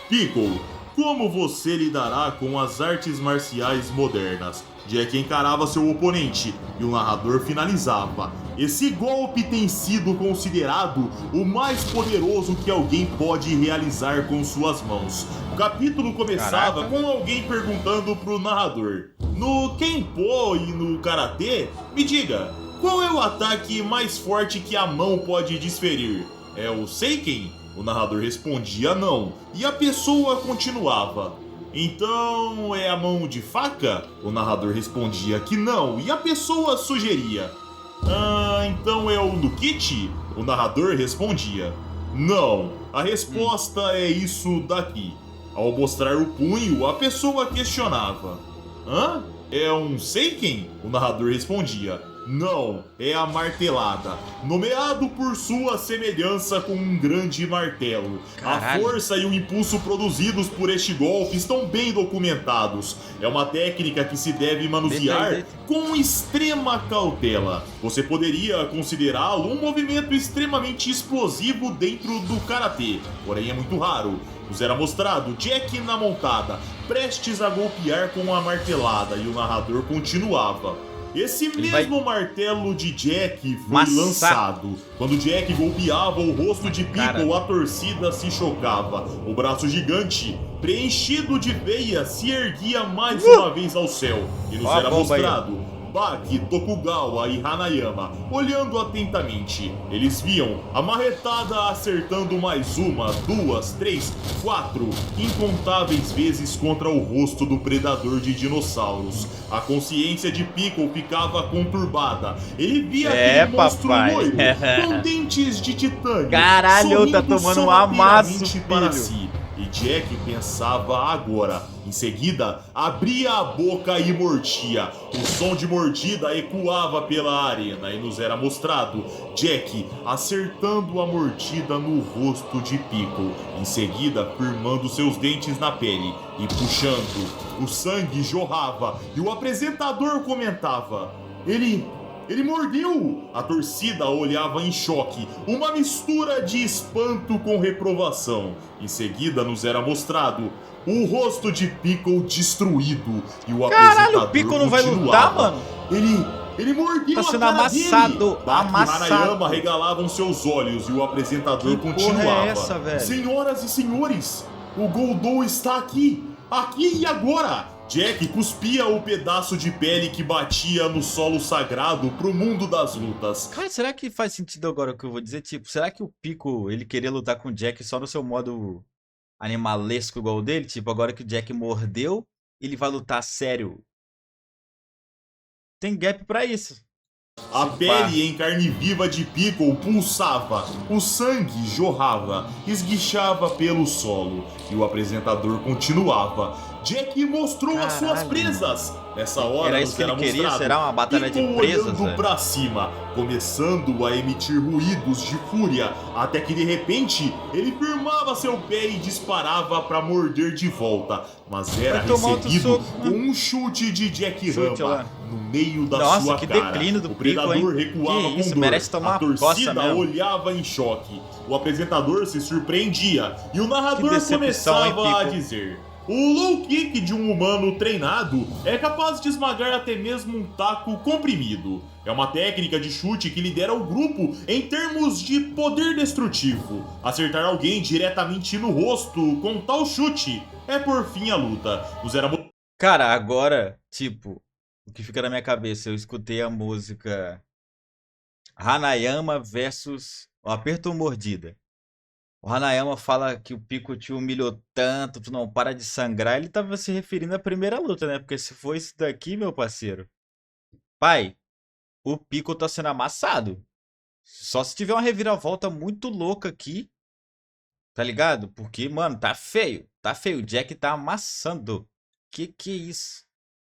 Piccolo, como você lidará com as artes marciais modernas? Jack encarava seu oponente e o narrador finalizava: esse golpe tem sido considerado o mais poderoso que alguém pode realizar com suas mãos. O capítulo começava com alguém perguntando pro narrador: no Kenpo e no Karatê, me diga, qual é o ataque mais forte que a mão pode desferir? É o Seiken? O narrador respondia não, e a pessoa continuava: então é a mão de faca? O narrador respondia que não, e a pessoa sugeria: então é o Nukichi? O narrador respondia: não, a resposta é isso daqui. Ao mostrar o punho, a pessoa questionava: é um Seiken? O narrador respondia: não, é a martelada, nomeado por sua semelhança com um grande martelo. Caralho. A força e o impulso produzidos por este golpe estão bem documentados. É uma técnica que se deve manusear com extrema cautela. Você poderia considerá-lo um movimento extremamente explosivo dentro do karatê, porém é muito raro. Nos era mostrado Jack na montada, prestes a golpear com a martelada, e o narrador continuava: esse mesmo martelo de Jack foi lançado. Quando Jack golpeava o rosto de Piccolo, a torcida se chocava. O braço gigante, preenchido de veias, se erguia mais uma vez ao céu. E nos era mostrado Baki, Tokugawa e Hanayama olhando atentamente. Eles viam a marretada acertando mais uma, duas, três, quatro, incontáveis vezes contra o rosto do predador de dinossauros. A consciência de Piccolo ficava conturbada. Ele via aquele monstro loiro com dentes de titânio. Caralho, tá tomando um amasso, para filho. si. E Jack pensava agora. Em seguida, abria a boca e mordia. O som de mordida ecoava pela arena e nos era mostrado Jack acertando a mordida no rosto de Piccolo. Em seguida, firmando seus dentes na pele e puxando. O sangue jorrava e o apresentador comentava: Ele mordeu! A torcida olhava em choque, uma mistura de espanto com reprovação. Em seguida nos era mostrado o rosto de Piccolo destruído e o apresentador Caralho, o Piccolo não vai lutar, mano? Ele mordeu Tá sendo a cara amassado, dele. Baki e amassado. Hanayama regalavam seus olhos e o apresentador Que porra continuava: é essa, velho? Senhoras e senhores, o Goldou está aqui e agora! Jack cuspia o pedaço de pele que batia no solo sagrado pro mundo das lutas. Cara, será que faz sentido agora o que eu vou dizer? Tipo, será que o Pico, ele queria lutar com o Jack só no seu modo animalesco igual o dele? Tipo, agora que o Jack mordeu, ele vai lutar sério. Tem gap pra isso. A Se pá. pele em carne viva de Piccolo pulsava, o sangue jorrava, esguichava pelo solo e o apresentador continuava. Jack mostrou as suas Caralho, presas. Nessa hora Era isso que ele queria? mostrado Será uma batalha de Piccolo presas, olhando velho? pra cima, começando a emitir ruídos de fúria, até que de repente ele firmava seu pé e disparava pra morder de volta, mas era Vai tomar outro recebido soco, com um chute de Jack Chute Rama lá. no meio da Nossa, sua que cara. declínio do O Pico, predador hein? recuava Que isso, com dor. merece tomar A uma coça torcida mesmo. olhava em choque. O apresentador se surpreendia e o Que narrador decepção, hein, começava a Pico? dizer: o low kick de um humano treinado é capaz de esmagar até mesmo um taco comprimido. É uma técnica de chute que lidera o grupo em termos de poder destrutivo. Acertar alguém diretamente no rosto com tal chute é por fim a luta. Nos era Cara, agora, tipo, o que fica na minha cabeça, eu escutei a música Hanayama versus o Aperto ou Mordida. O Hanayama fala que o Pico te humilhou tanto, tu não para de sangrar. Ele tava se referindo à primeira luta, né? Porque se for isso daqui, meu parceiro, pai, o Pico tá sendo amassado. Só se tiver uma reviravolta muito louca aqui, tá ligado? Porque, mano, tá feio. Tá feio. O Jack tá amassando. Que é isso?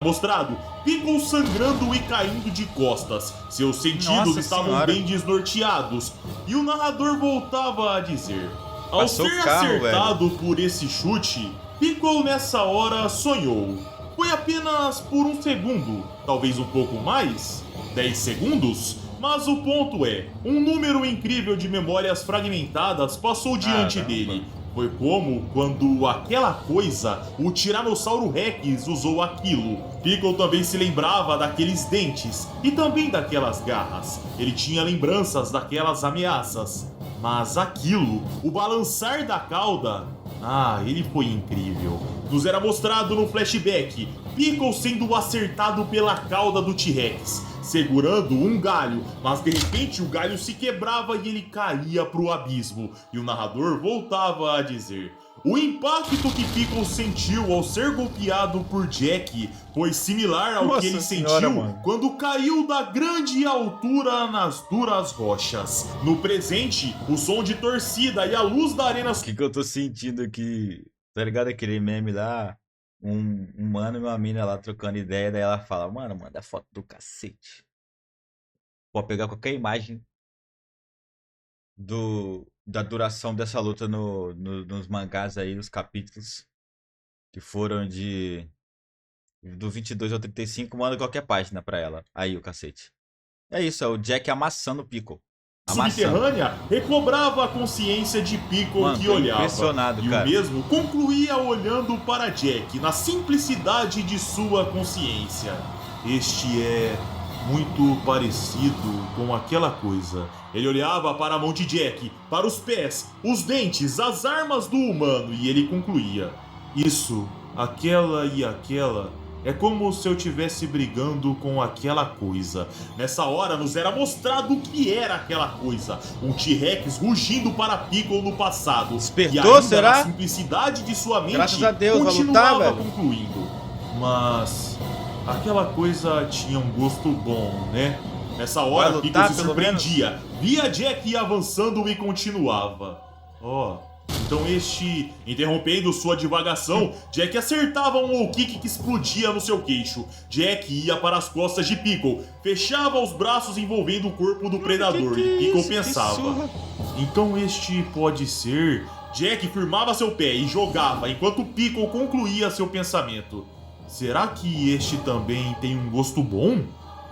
mostrado Piccolo sangrando e caindo de costas. Seus sentidos Nossa estavam senhora. bem desnorteados. E o narrador voltava a dizer: ao Passou ser o carro, acertado por esse chute, Piccolo nessa hora sonhou. Foi apenas por um segundo, talvez um pouco mais, 10 segundos. Mas o ponto é, um número incrível de memórias fragmentadas passou diante Caramba. dele. Foi como quando aquela coisa, o Tiranossauro Rex usou aquilo. Piccolo também se lembrava daqueles dentes e também daquelas garras. Ele tinha lembranças daquelas ameaças. Mas aquilo, o balançar da cauda, ele foi incrível. Nos era mostrado no flashback Piccolo sendo acertado pela cauda do T-Rex, segurando um galho, mas de repente o galho se quebrava e ele caía pro abismo. E o narrador voltava a dizer: o impacto que Piccolo sentiu ao ser golpeado por Jack foi similar ao Nossa que ele senhora, sentiu mano. quando caiu da grande altura nas duras rochas. No presente, o som de torcida e a luz da arena O que eu tô sentindo aqui? Tá ligado aquele meme lá? Um mano e uma mina lá trocando ideia, daí ela fala, mano, manda foto do cacete. Pode pegar qualquer imagem da duração dessa luta nos mangás aí, os capítulos que foram do 22 ao 35, manda qualquer página pra ela. Aí o cacete. É isso, é o Jack amassando o Piccolo. Amassando. subterrânea recobrava a consciência de Piccolo Mano, que tô olhava. impressionado, E cara. o mesmo concluía olhando para Jack, na simplicidade de sua consciência. Este é muito parecido com aquela coisa. Ele olhava para a mão de Jack, para os pés, os dentes, as armas do humano e ele concluía: isso, aquela e aquela. É como se eu estivesse brigando com aquela coisa. Nessa hora nos era mostrado o que era aquela coisa. Um T-Rex rugindo para Piccolo no passado. Despertou, e ainda será? na simplicidade de sua mente, Graças a Deus, vai continuava lutar, velho. concluindo. Mas aquela coisa tinha um gosto bom, né? Nessa hora, Vai lutar, Piccolo se pelo surpreendia. Via Jack avançando e continuava. Então este, interrompendo sua divagação, Jack acertava um low kick que explodia no seu queixo. Jack ia para as costas de Piccolo, fechava os braços envolvendo o corpo do predador e Piccolo pensava: então este pode ser... Jack firmava seu pé e jogava enquanto Piccolo concluía seu pensamento. Será que este também tem um gosto bom?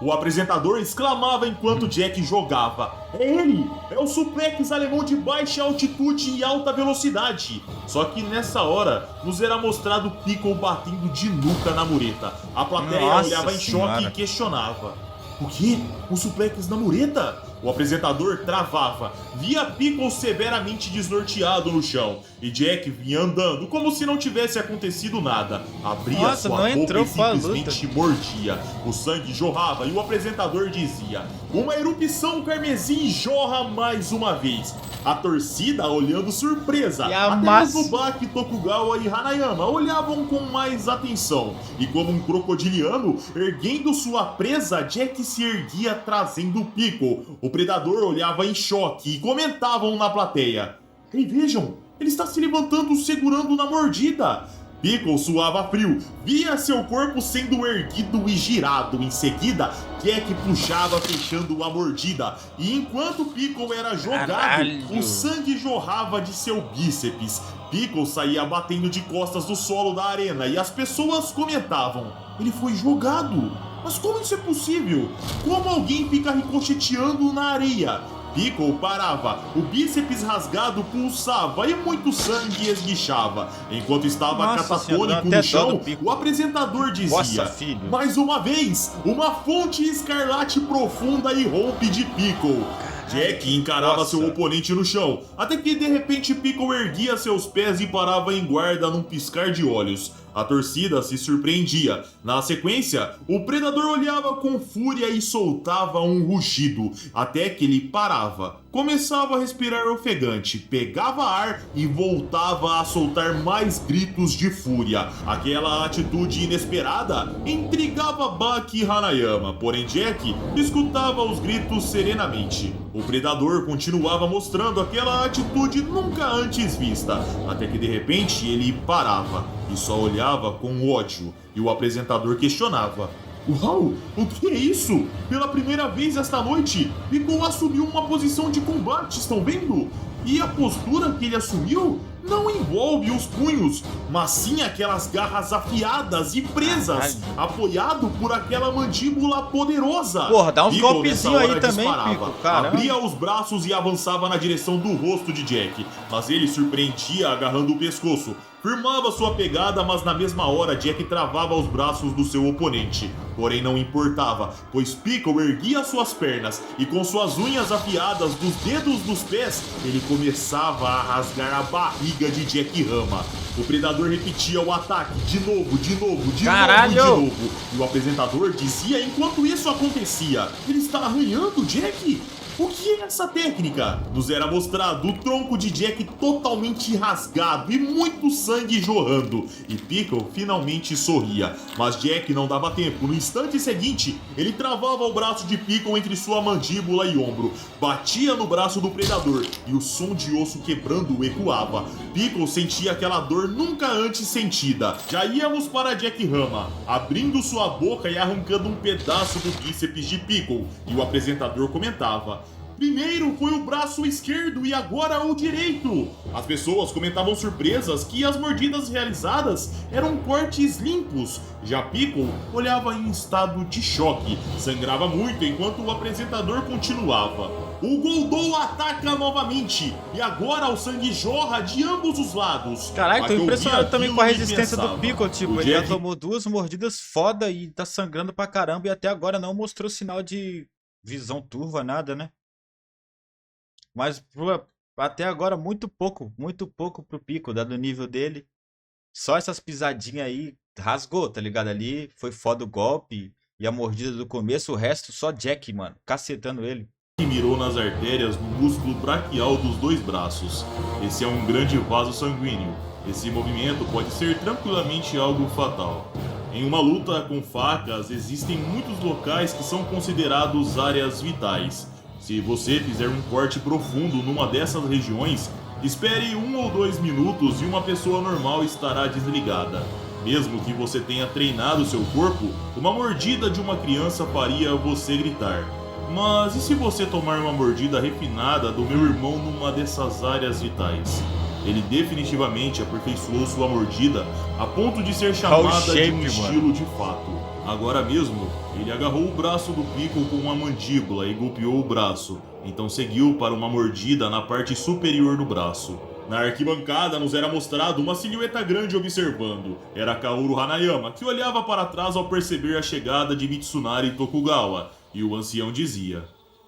O apresentador exclamava enquanto Jack jogava: é ele! É o suplex alemão de baixa altitude e alta velocidade! Só que nessa hora, nos era mostrado Piccolo batendo de nuca na mureta. A plateia Nossa olhava em choque senhora. e questionava: o quê? Um suplex na mureta? O apresentador travava, via Pickle severamente desnorteado no chão, e Jack vinha andando como se não tivesse acontecido nada. Abria sua boca e simplesmente mordia. O sangue jorrava e o apresentador dizia: uma erupção carmesim jorra mais uma vez. A torcida olhando surpresa. Até mesmo Baki, Tokugawa e Hanayama olhavam com mais atenção. E como um crocodiliano, erguendo sua presa, Jack se erguia trazendo Pickle. O predador olhava em choque e comentavam na plateia: ei, vejam, ele está se levantando segurando na mordida. Pickle suava frio, via seu corpo sendo erguido e girado. Em seguida, Jack puxava fechando a mordida. E enquanto Pickle era jogado, o sangue jorrava de seu bíceps. Pickle saía batendo de costas no solo da arena e as pessoas comentavam: ele foi jogado. Mas como isso é possível? Como alguém fica ricocheteando na areia? Pickle parava, o bíceps rasgado pulsava e muito sangue esguichava. Enquanto estava catatônico no chão, o apresentador dizia: mais uma vez, uma fonte escarlate profunda irrompe de Pickle. Jack encarava seu oponente no chão, até que de repente Pickle erguia seus pés e parava em guarda num piscar de olhos. A torcida se surpreendia. Na sequência, o predador olhava com fúria e soltava um rugido, até que ele parava. Começava a respirar ofegante, pegava ar e voltava a soltar mais gritos de fúria. Aquela atitude inesperada intrigava Baki e Hanayama, porém Jack escutava os gritos serenamente. O predador continuava mostrando aquela atitude nunca antes vista, até que de repente ele parava e só olhava com ódio, e o apresentador questionava: uau, o que é isso? Pela primeira vez esta noite, Pickle assumiu uma posição de combate, estão vendo? E a postura que ele assumiu não envolve os punhos, mas sim aquelas garras afiadas e presas, apoiado por aquela mandíbula poderosa. Porra, dá uns golpezinhos aí também, Pickle, cara. Abria os braços e avançava na direção do rosto de Jack, mas ele surpreendia agarrando o pescoço. Firmava sua pegada, mas na mesma hora Jack travava os braços do seu oponente. Porém não importava, pois Pickle erguia suas pernas e com suas unhas afiadas dos dedos dos pés, ele começava a rasgar a barriga de Jack Hama. O predador repetia o ataque de novo, de novo, de novo. E o apresentador dizia enquanto isso acontecia: ele está arranhando Jack? O que é essa técnica? Nos era mostrado o tronco de Jack totalmente rasgado e muito sangue jorrando. E Pickle finalmente sorria. Mas Jack não dava tempo. No instante seguinte, ele travava o braço de Pickle entre sua mandíbula e ombro. Batia no braço do predador e o som de osso quebrando ecoava. Pickle sentia aquela dor nunca antes sentida. Já íamos para Jack Hama, abrindo sua boca e arrancando um pedaço do bíceps de Pickle. E o apresentador comentava: primeiro foi o braço esquerdo e agora o direito. As pessoas comentavam surpresas que as mordidas realizadas eram cortes limpos. Já Pickle olhava em estado de choque, sangrava muito enquanto o apresentador continuava: o Goldou ataca novamente e agora o sangue jorra de ambos os lados. Caralho, tô impressionado também com a resistência do Pickle, tipo, ele já tomou 2 mordidas foda e tá sangrando pra caramba e até agora não mostrou sinal de visão turva, nada, né? Mas até agora muito pouco pro Pickle, dado o nível dele. Só essas pisadinhas aí, rasgou, tá ligado? Ali foi foda o golpe e a mordida do começo, o resto só Jack, mano, cacetando ele. Mirou nas artérias no músculo braquial dos 2 braços. Esse é um grande vaso sanguíneo. Esse movimento pode ser tranquilamente algo fatal. Em uma luta com facas, existem muitos locais que são considerados áreas vitais. Se você fizer um corte profundo numa dessas regiões, espere 1 ou 2 minutos e uma pessoa normal estará desligada. Mesmo que você tenha treinado seu corpo, uma mordida de uma criança faria você gritar. Mas e se você tomar uma mordida refinada do meu irmão numa dessas áreas vitais? Ele definitivamente aperfeiçoou sua mordida a ponto de ser chamada de um estilo de fato. Agora mesmo, ele agarrou o braço do Pickle com uma mandíbula e golpeou o braço, então seguiu para uma mordida na parte superior do braço. Na arquibancada nos era mostrado uma silhueta grande observando. Era Kaoru Hanayama, que olhava para trás ao perceber a chegada de Mitsunari Tokugawa, e o ancião dizia: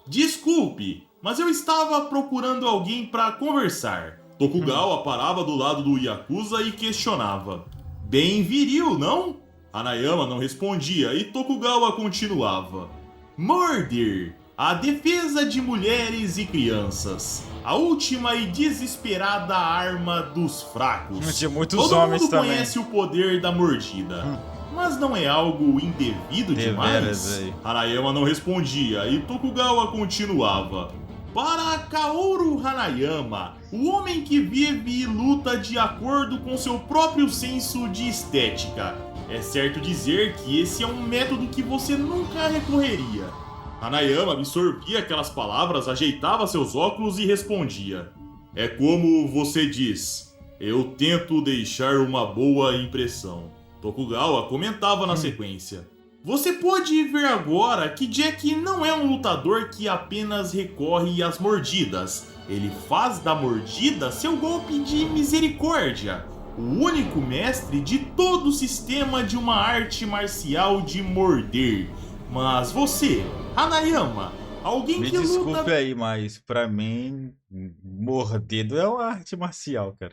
Desculpe, mas eu estava procurando alguém para conversar. Tokugawa parava do lado do Yakuza e questionava. Bem viril, não? Hanayama não respondia e Tokugawa continuava. Murder! A defesa de mulheres e crianças. A última e desesperada arma dos fracos. Tinha muitos Todo homens mundo também. conhece o poder da mordida. Mas não é algo indevido demais? Hanayama não respondia e Tokugawa continuava. Para Kaoru Hanayama, o homem que vive e luta de acordo com seu próprio senso de estética, é certo dizer que esse é um método que você nunca recorreria. Hanayama absorvia aquelas palavras, ajeitava seus óculos e respondia. É como você diz, eu tento deixar uma boa impressão. Tokugawa comentava na sequência. Você pode ver agora que Jack não é um lutador que apenas recorre às mordidas. Ele faz da mordida seu golpe de misericórdia. O único mestre de todo o sistema de uma arte marcial de morder. Mas você, Hanayama, alguém Me que desculpe luta... aí, mas pra mim, mordedo é uma arte marcial, cara.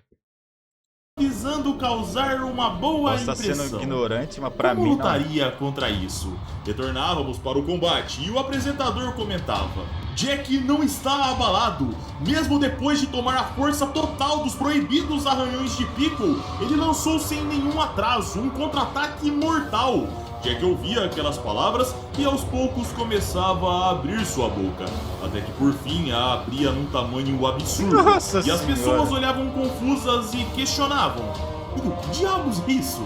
visando causar uma boa Posso estar impressão. sendo ignorante, mas pra Como mim não. lutaria contra isso? Retornávamos para o combate e o apresentador comentava. Jack não está abalado. Mesmo depois de tomar a força total dos proibidos arranhões de Piccolo, ele lançou sem nenhum atraso um contra-ataque mortal. Jack ouvia aquelas palavras e aos poucos começava a abrir sua boca, até que por fim a abria num tamanho absurdo. Nossa e as senhora. pessoas olhavam confusas e questionavam. O que diabos é isso?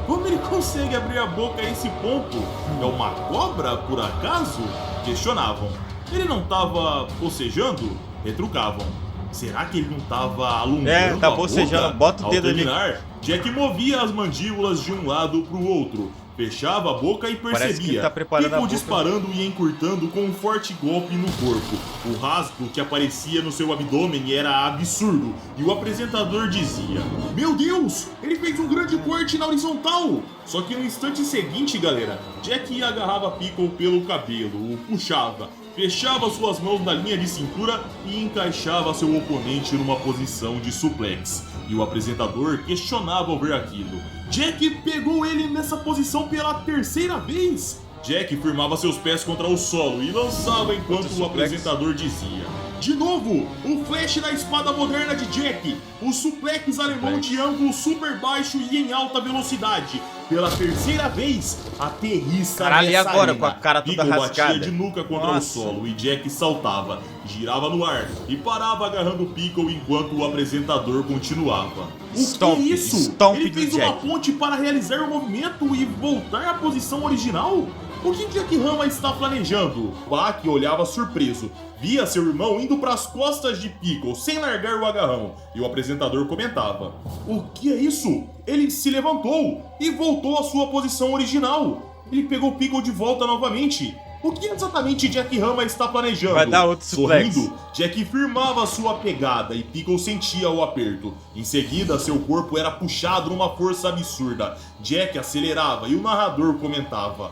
Como ele consegue abrir a boca a esse ponto? É uma cobra, por acaso? Questionavam. Ele não estava bocejando? Retrucavam. Será que ele não estava alongando tá a bocejando, boca? bota o dedo Ao ali. terminar, Jack movia as mandíbulas de um lado para o outro, fechava a boca e percebia. Parece que ele tá preparando Piccolo a boca. disparando e encurtando com um forte golpe no corpo. O rasgo que aparecia no seu abdômen era absurdo e o apresentador dizia: Meu Deus, ele fez um grande corte na horizontal! Só que no instante seguinte, galera, Jack agarrava Piccolo pelo cabelo, o puxava, fechava suas mãos na linha de cintura e encaixava seu oponente numa posição de suplex. E o apresentador questionava ao ver aquilo. Jack pegou ele nessa posição pela terceira vez? Jack firmava seus pés contra o solo e lançava enquanto o apresentador dizia: De novo, o flash da espada moderna de Jack, o suplex alemão de ângulo super baixo e em alta velocidade. Pela terceira vez, aterrissa Caralho, e nessa agora, arena. com a cara toda Piccolo rasgada? batia de nuca contra o solo e Jack saltava, girava no ar e parava agarrando Piccolo enquanto o apresentador continuava. Stomp, O que é isso? stomp Ele do fez uma Jack. ponte para realizar o movimento e voltar à posição original? O que Jack Hama está planejando? Baki olhava surpreso. Via seu irmão indo para as costas de Piccolo sem largar o agarrão. E o apresentador comentava. O que é isso? Ele se levantou e voltou à sua posição original. Ele pegou Piccolo de volta novamente. O que exatamente Jack Hama está planejando? Vai dar outro suplex. Sorrindo, Jack firmava sua pegada e Piccolo sentia o aperto. Em seguida, seu corpo era puxado numa força absurda. Jack acelerava e o narrador comentava.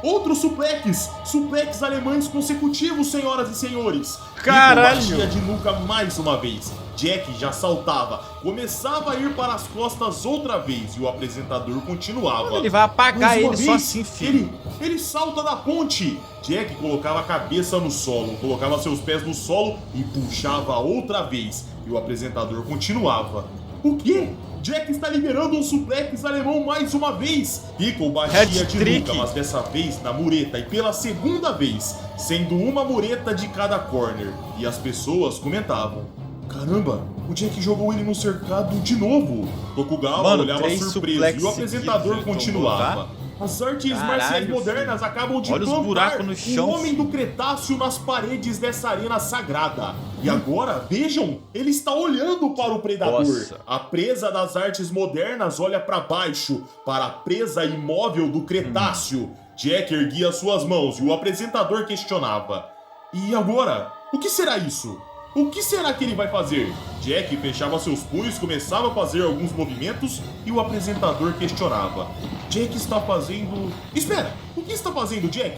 Outro suplex! Suplex alemães consecutivos, senhoras e senhores! Caralho! Piccolo batia de nuca mais uma vez. Jack já saltava, começava a ir para as costas outra vez e o apresentador continuava. Ele vai apagar Mais uma ele só vez, assim, filho. Ele salta da ponte! Jack colocava a cabeça no solo, colocava seus pés no solo e puxava outra vez. E o apresentador continuava. O quê? Jack está liberando um suplex alemão mais uma vez! Piccolo batia de Hat-trick. nuca, mas dessa vez na mureta e pela segunda vez, sendo uma mureta de cada corner. E as pessoas comentavam. Caramba, o Jack jogou ele no cercado de novo. Tokugawa Mano, olhava 3 surpreso suplex e o apresentador seguidos ele continuava. tomou, As artes Caralho, marciais modernas filho. acabam de Olha os plantar buracos no chão, o homem filho. do Cretáceo nas paredes dessa arena sagrada. E agora, vejam, ele está olhando para o predador. Nossa. A presa das artes modernas olha para baixo, para a presa imóvel do Cretáceo. Jack erguia suas mãos e o apresentador questionava. E agora? O que será isso? O que será que ele vai fazer? Jack fechava seus punhos, começava a fazer alguns movimentos e o apresentador questionava. Jack está fazendo... Espera! O que está fazendo, Jack?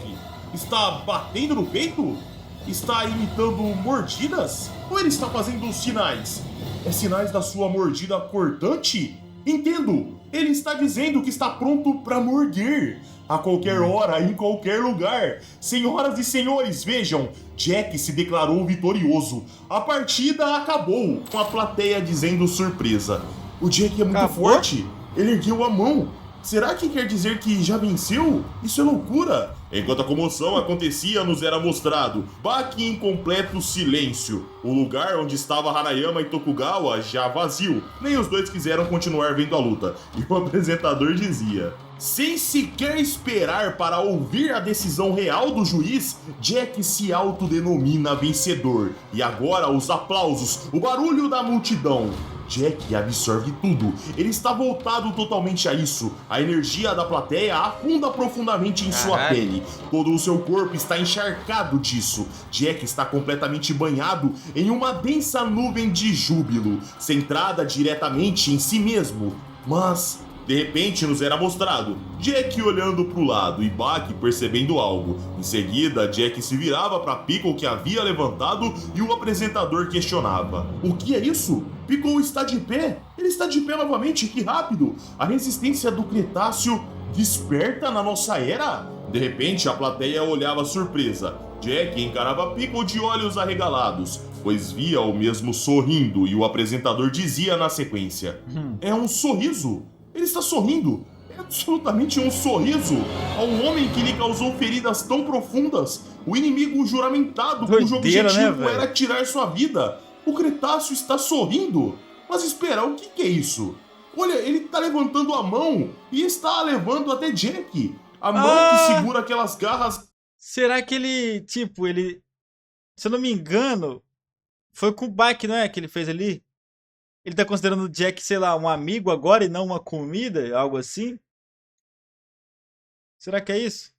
Está batendo no peito? está imitando mordidas? Ou ele está fazendo sinais? É sinais da sua mordida cortante? Entendo! Ele está dizendo que está pronto para morder. A qualquer hora, em qualquer lugar. Senhoras e senhores, vejam, Jack se declarou vitorioso. A partida acabou, com a plateia dizendo surpresa. O Jack é muito Acabou? forte. Ele ergueu a mão. Será que quer dizer que já venceu? Isso é loucura! Enquanto a comoção acontecia, nos era mostrado Baki em completo silêncio. O lugar onde estava Hanayama e Tokugawa já vazio. Nem os dois quiseram continuar vendo a luta. E o apresentador dizia: sem sequer esperar para ouvir a decisão real do juiz, Jack se autodenomina vencedor. E agora os aplausos, o barulho da multidão. Jack absorve tudo. Ele está voltado totalmente a isso. A energia da plateia afunda profundamente em sua pele. Todo o seu corpo está encharcado disso. Jack está completamente banhado em uma densa nuvem de júbilo, centrada diretamente em si mesmo. Mas de repente nos era mostrado Jack olhando para o lado e Baki percebendo algo. Em seguida, Jack se virava para Piccolo, que havia levantado, e o apresentador questionava: o que é isso? Piccolo está de pé? Ele está de pé novamente, que rápido! A resistência do Cretáceo desperta na nossa era? De repente, a plateia olhava surpresa. Jack encarava Piccolo de olhos arregalados, pois via o mesmo sorrindo, e o apresentador dizia na sequência: é um sorriso! Ele está sorrindo! É absolutamente um sorriso ao homem que lhe causou feridas tão profundas, o inimigo juramentado cujo objetivo era tirar sua vida. O Cretáceo está sorrindo? Mas espera, o que é isso? Olha, ele está levantando a mão e está levando até Jack. A mão que segura aquelas garras. Será que ele, tipo, ele... Se eu não me engano, foi com o Baki, não é? Que ele fez ali? Ele tá considerando o Jack, sei lá, um amigo agora e não uma comida? Algo assim? Será que é isso?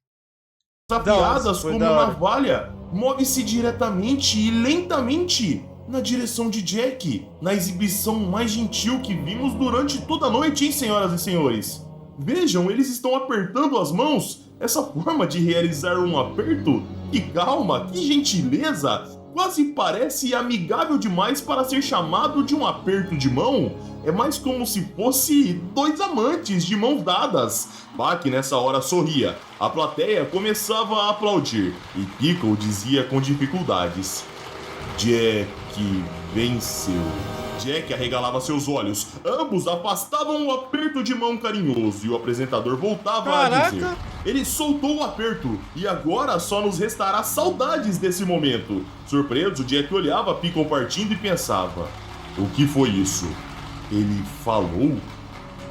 Afiadas como navalha, move-se diretamente e lentamente na direção de Jack, na exibição mais gentil que vimos durante toda a noite, hein, senhoras e senhores? Vejam, eles estão apertando as mãos. Essa forma de realizar um aperto, que calma, que gentileza, quase parece amigável demais para ser chamado de um aperto de mão. É mais como se fosse dois amantes de mãos dadas. Baki nessa hora sorria. A plateia começava a aplaudir e Piccolo dizia com dificuldades: Jack venceu. Jack arregalava seus olhos. Ambos afastavam o aperto de mão carinhoso e o apresentador voltava a dizer: ele soltou o aperto e agora só nos restará saudades desse momento. Surpreso, Jack olhava Piccolo partindo e pensava: o que foi isso? Ele falou?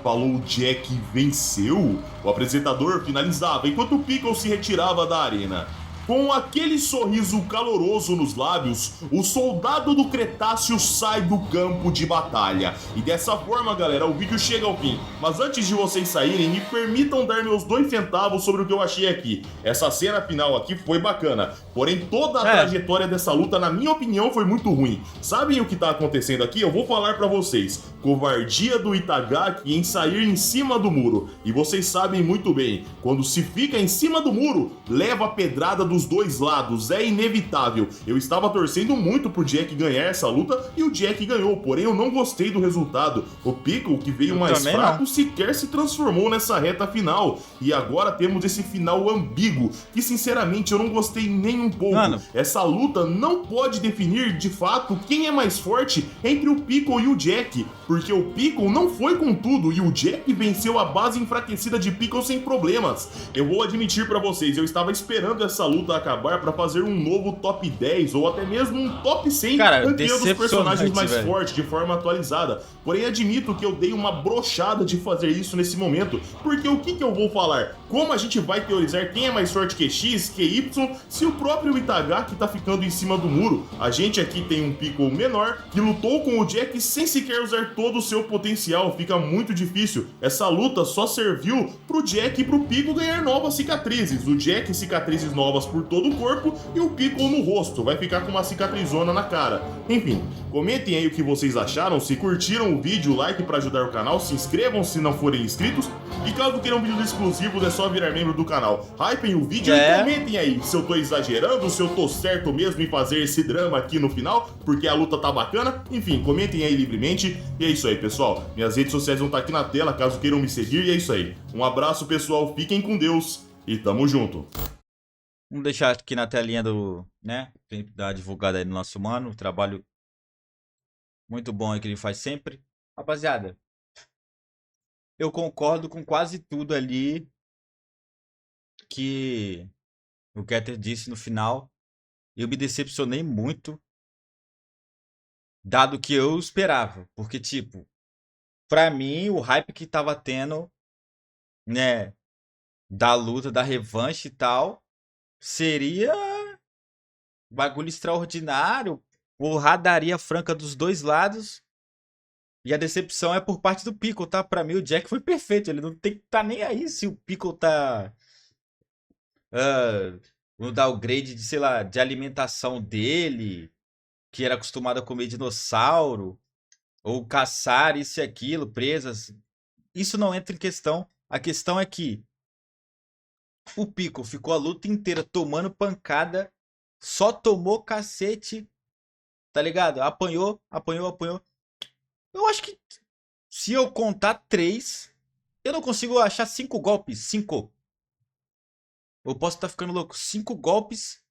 Falou Jack venceu? O apresentador finalizava enquanto Piccolo se retirava da arena. Com aquele sorriso caloroso nos lábios, o soldado do Cretáceo sai do campo de batalha. E dessa forma, galera, o vídeo chega ao fim. Mas antes de vocês saírem, me permitam dar meus 2 centavos sobre o que eu achei aqui. Essa cena final aqui foi bacana, porém toda a trajetória dessa luta, na minha opinião, foi muito ruim. Sabem o que tá acontecendo aqui? Eu vou falar pra vocês. Covardia do Itagaki em sair em cima do muro. E vocês sabem muito bem, quando se fica em cima do muro, leva a pedrada dos dois lados, é inevitável. Eu estava torcendo muito pro Jack ganhar essa luta e o Jack ganhou, porém eu não gostei do resultado. O Piccolo, que veio mais fraco, sequer se transformou nessa reta final. E agora temos esse final ambíguo, que sinceramente eu não gostei nem um pouco. Essa luta não pode definir de fato quem é mais forte entre o Piccolo e o Jack, porque o Piccolo não foi com tudo e o Jack venceu a base enfraquecida de Piccolo sem problemas. Eu vou admitir pra vocês, eu estava esperando essa luta acabar pra fazer um novo top 10 ou até mesmo um top 100 ranqueando os personagens mais fortes de forma atualizada. Porém, admito que eu dei uma brochada de fazer isso nesse momento, porque o que eu vou falar? Como a gente vai teorizar quem é mais forte que X, que Y, se o próprio Itagaki tá ficando em cima do muro? A gente aqui tem um Piccolo menor que lutou com o Jack sem sequer usar todo o seu potencial, fica muito difícil. Essa luta só serviu pro Jack e pro Piccolo ganhar novas cicatrizes. O Jack cicatrizes novas por por todo o corpo e o Piccolo no rosto, vai ficar com uma cicatrizona na cara. Enfim, comentem aí o que vocês acharam, se curtiram o vídeo, like para ajudar o canal, se inscrevam se não forem inscritos e caso queiram vídeos exclusivos é só virar membro do canal. Hypem o vídeo e comentem aí se eu tô exagerando, se eu tô certo mesmo em fazer esse drama aqui no final, porque a luta tá bacana. Enfim, comentem aí livremente. E é isso aí, pessoal. Minhas redes sociais vão estar aqui na tela, caso queiram me seguir. E é isso aí. Um abraço, pessoal. Fiquem com Deus e tamo junto. Vamos deixar aqui na telinha do, né, da divulgada aí no nosso mano. Trabalho muito bom aí que ele faz sempre. Rapaziada, eu concordo com quase tudo ali que o Getter disse no final. Eu me decepcionei muito, dado que eu esperava. Porque, tipo, pra mim, o hype que tava tendo, né, da luta, da revanche e tal, seria bagulho extraordinário, porradaria franca dos dois lados. E a decepção é por parte do Piccolo, tá? Pra mim, o Jack foi perfeito. Ele não tem que tá nem aí se o Piccolo tá no downgrade de, sei lá, de alimentação dele, que era acostumado a comer dinossauro, ou caçar isso e aquilo, presas. Isso não entra em questão. A questão é que o Piccolo ficou a luta inteira tomando pancada, só tomou cacete, tá ligado? Apanhou, apanhou, apanhou. Eu acho que se eu contar 3, eu não consigo achar 5 golpes. 5. Eu posso estar ficando louco. 5 golpes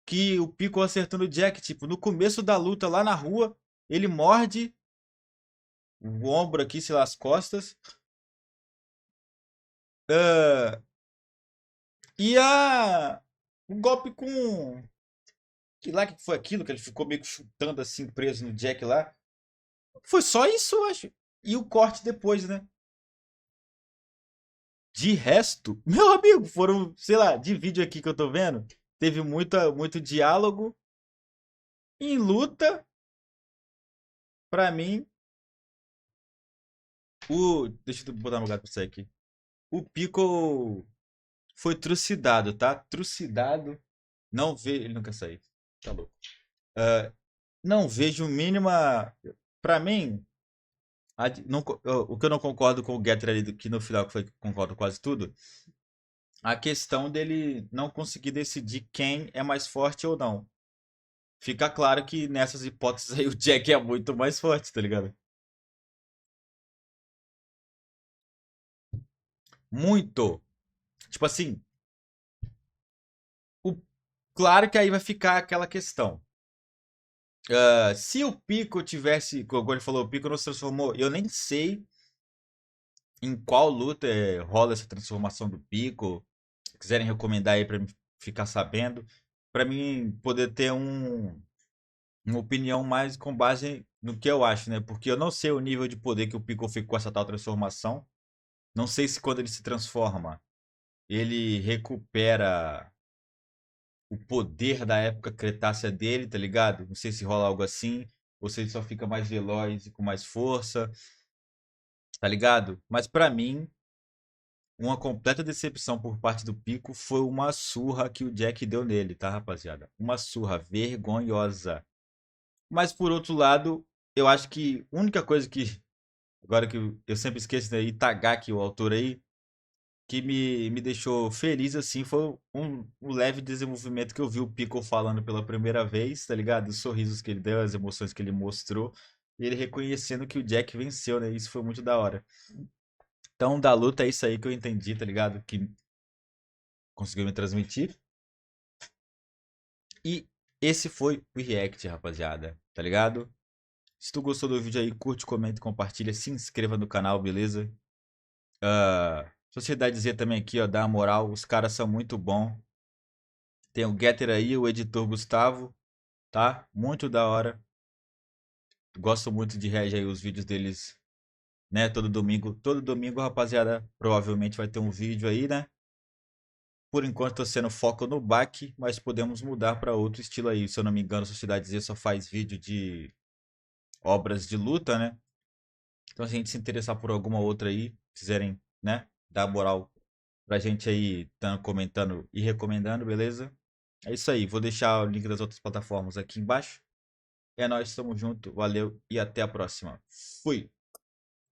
que o Piccolo acertando o Jack. Tipo, no começo da luta lá na rua, ele morde o ombro aqui, sei lá, as costas. E o golpe com... Que lá que foi aquilo que ele ficou meio que chutando assim, preso no Jack lá. Foi só isso, eu acho. E o corte depois, né? De resto, meu amigo, foram, sei lá, de vídeo aqui que eu tô vendo, teve muito diálogo. Em luta, pra mim, deixa eu botar no lugar pra você aqui. O Piccolo foi trucidado, tá? Trucidado. Não vê, ele não quer sair. Tá louco. Não vejo mínima. Pra mim, o que eu não concordo com o Getter ali, que no final foi concordo com quase tudo, a questão dele não conseguir decidir quem é mais forte ou não. Fica claro que nessas hipóteses aí o Jack é muito mais forte, tá ligado? Muito. Tipo assim, o... claro que aí vai ficar aquela questão. Se o Pico tivesse, como ele falou, o Pico não se transformou, eu nem sei em qual luta rola essa transformação do Pico. Se quiserem recomendar aí pra mim ficar sabendo, pra mim poder ter uma opinião mais com base no que eu acho, né? Porque eu não sei o nível de poder que o Pico fica com essa tal transformação. Não sei se quando ele se transforma, ele recupera o poder da época cretácea dele, tá ligado? Não sei se rola algo assim, ou se ele só fica mais veloz e com mais força, tá ligado? Mas pra mim, uma completa decepção por parte do Pico foi uma surra que o Jack deu nele, tá, rapaziada? Uma surra vergonhosa. Mas por outro lado, eu acho que a única coisa que, agora que eu sempre esqueço, né, Itagaki, o autor aí, que me deixou feliz, assim, foi um leve desenvolvimento que eu vi o Piccolo falando pela primeira vez, tá ligado? Os sorrisos que ele deu, as emoções que ele mostrou, e ele reconhecendo que o Jack venceu, né? Isso foi muito da hora. Então, da luta é isso aí que eu entendi, tá ligado? Que conseguiu me transmitir. E esse foi o react, rapaziada, tá ligado? Se tu gostou do vídeo aí, curte, comenta, compartilha, se inscreva no canal, beleza? Sociedade dizer também aqui, ó, dá uma moral, os caras são muito bons. Tem o Getter aí, o editor Gustavo, tá? Muito da hora. Gosto muito de reagir aí os vídeos deles, né? Todo domingo. Todo domingo, rapaziada, provavelmente vai ter um vídeo aí, né? Por enquanto tô sendo foco no back, mas podemos mudar para outro estilo aí. Se eu não me engano, a Sociedade Z só faz vídeo de obras de luta, né? Então se a gente se interessar por alguma outra aí, quiserem, né? Dar moral pra gente aí, tá comentando e recomendando, beleza? É isso aí, vou deixar o link das outras plataformas aqui embaixo. É nóis, tamo junto, valeu e até a próxima. Fui!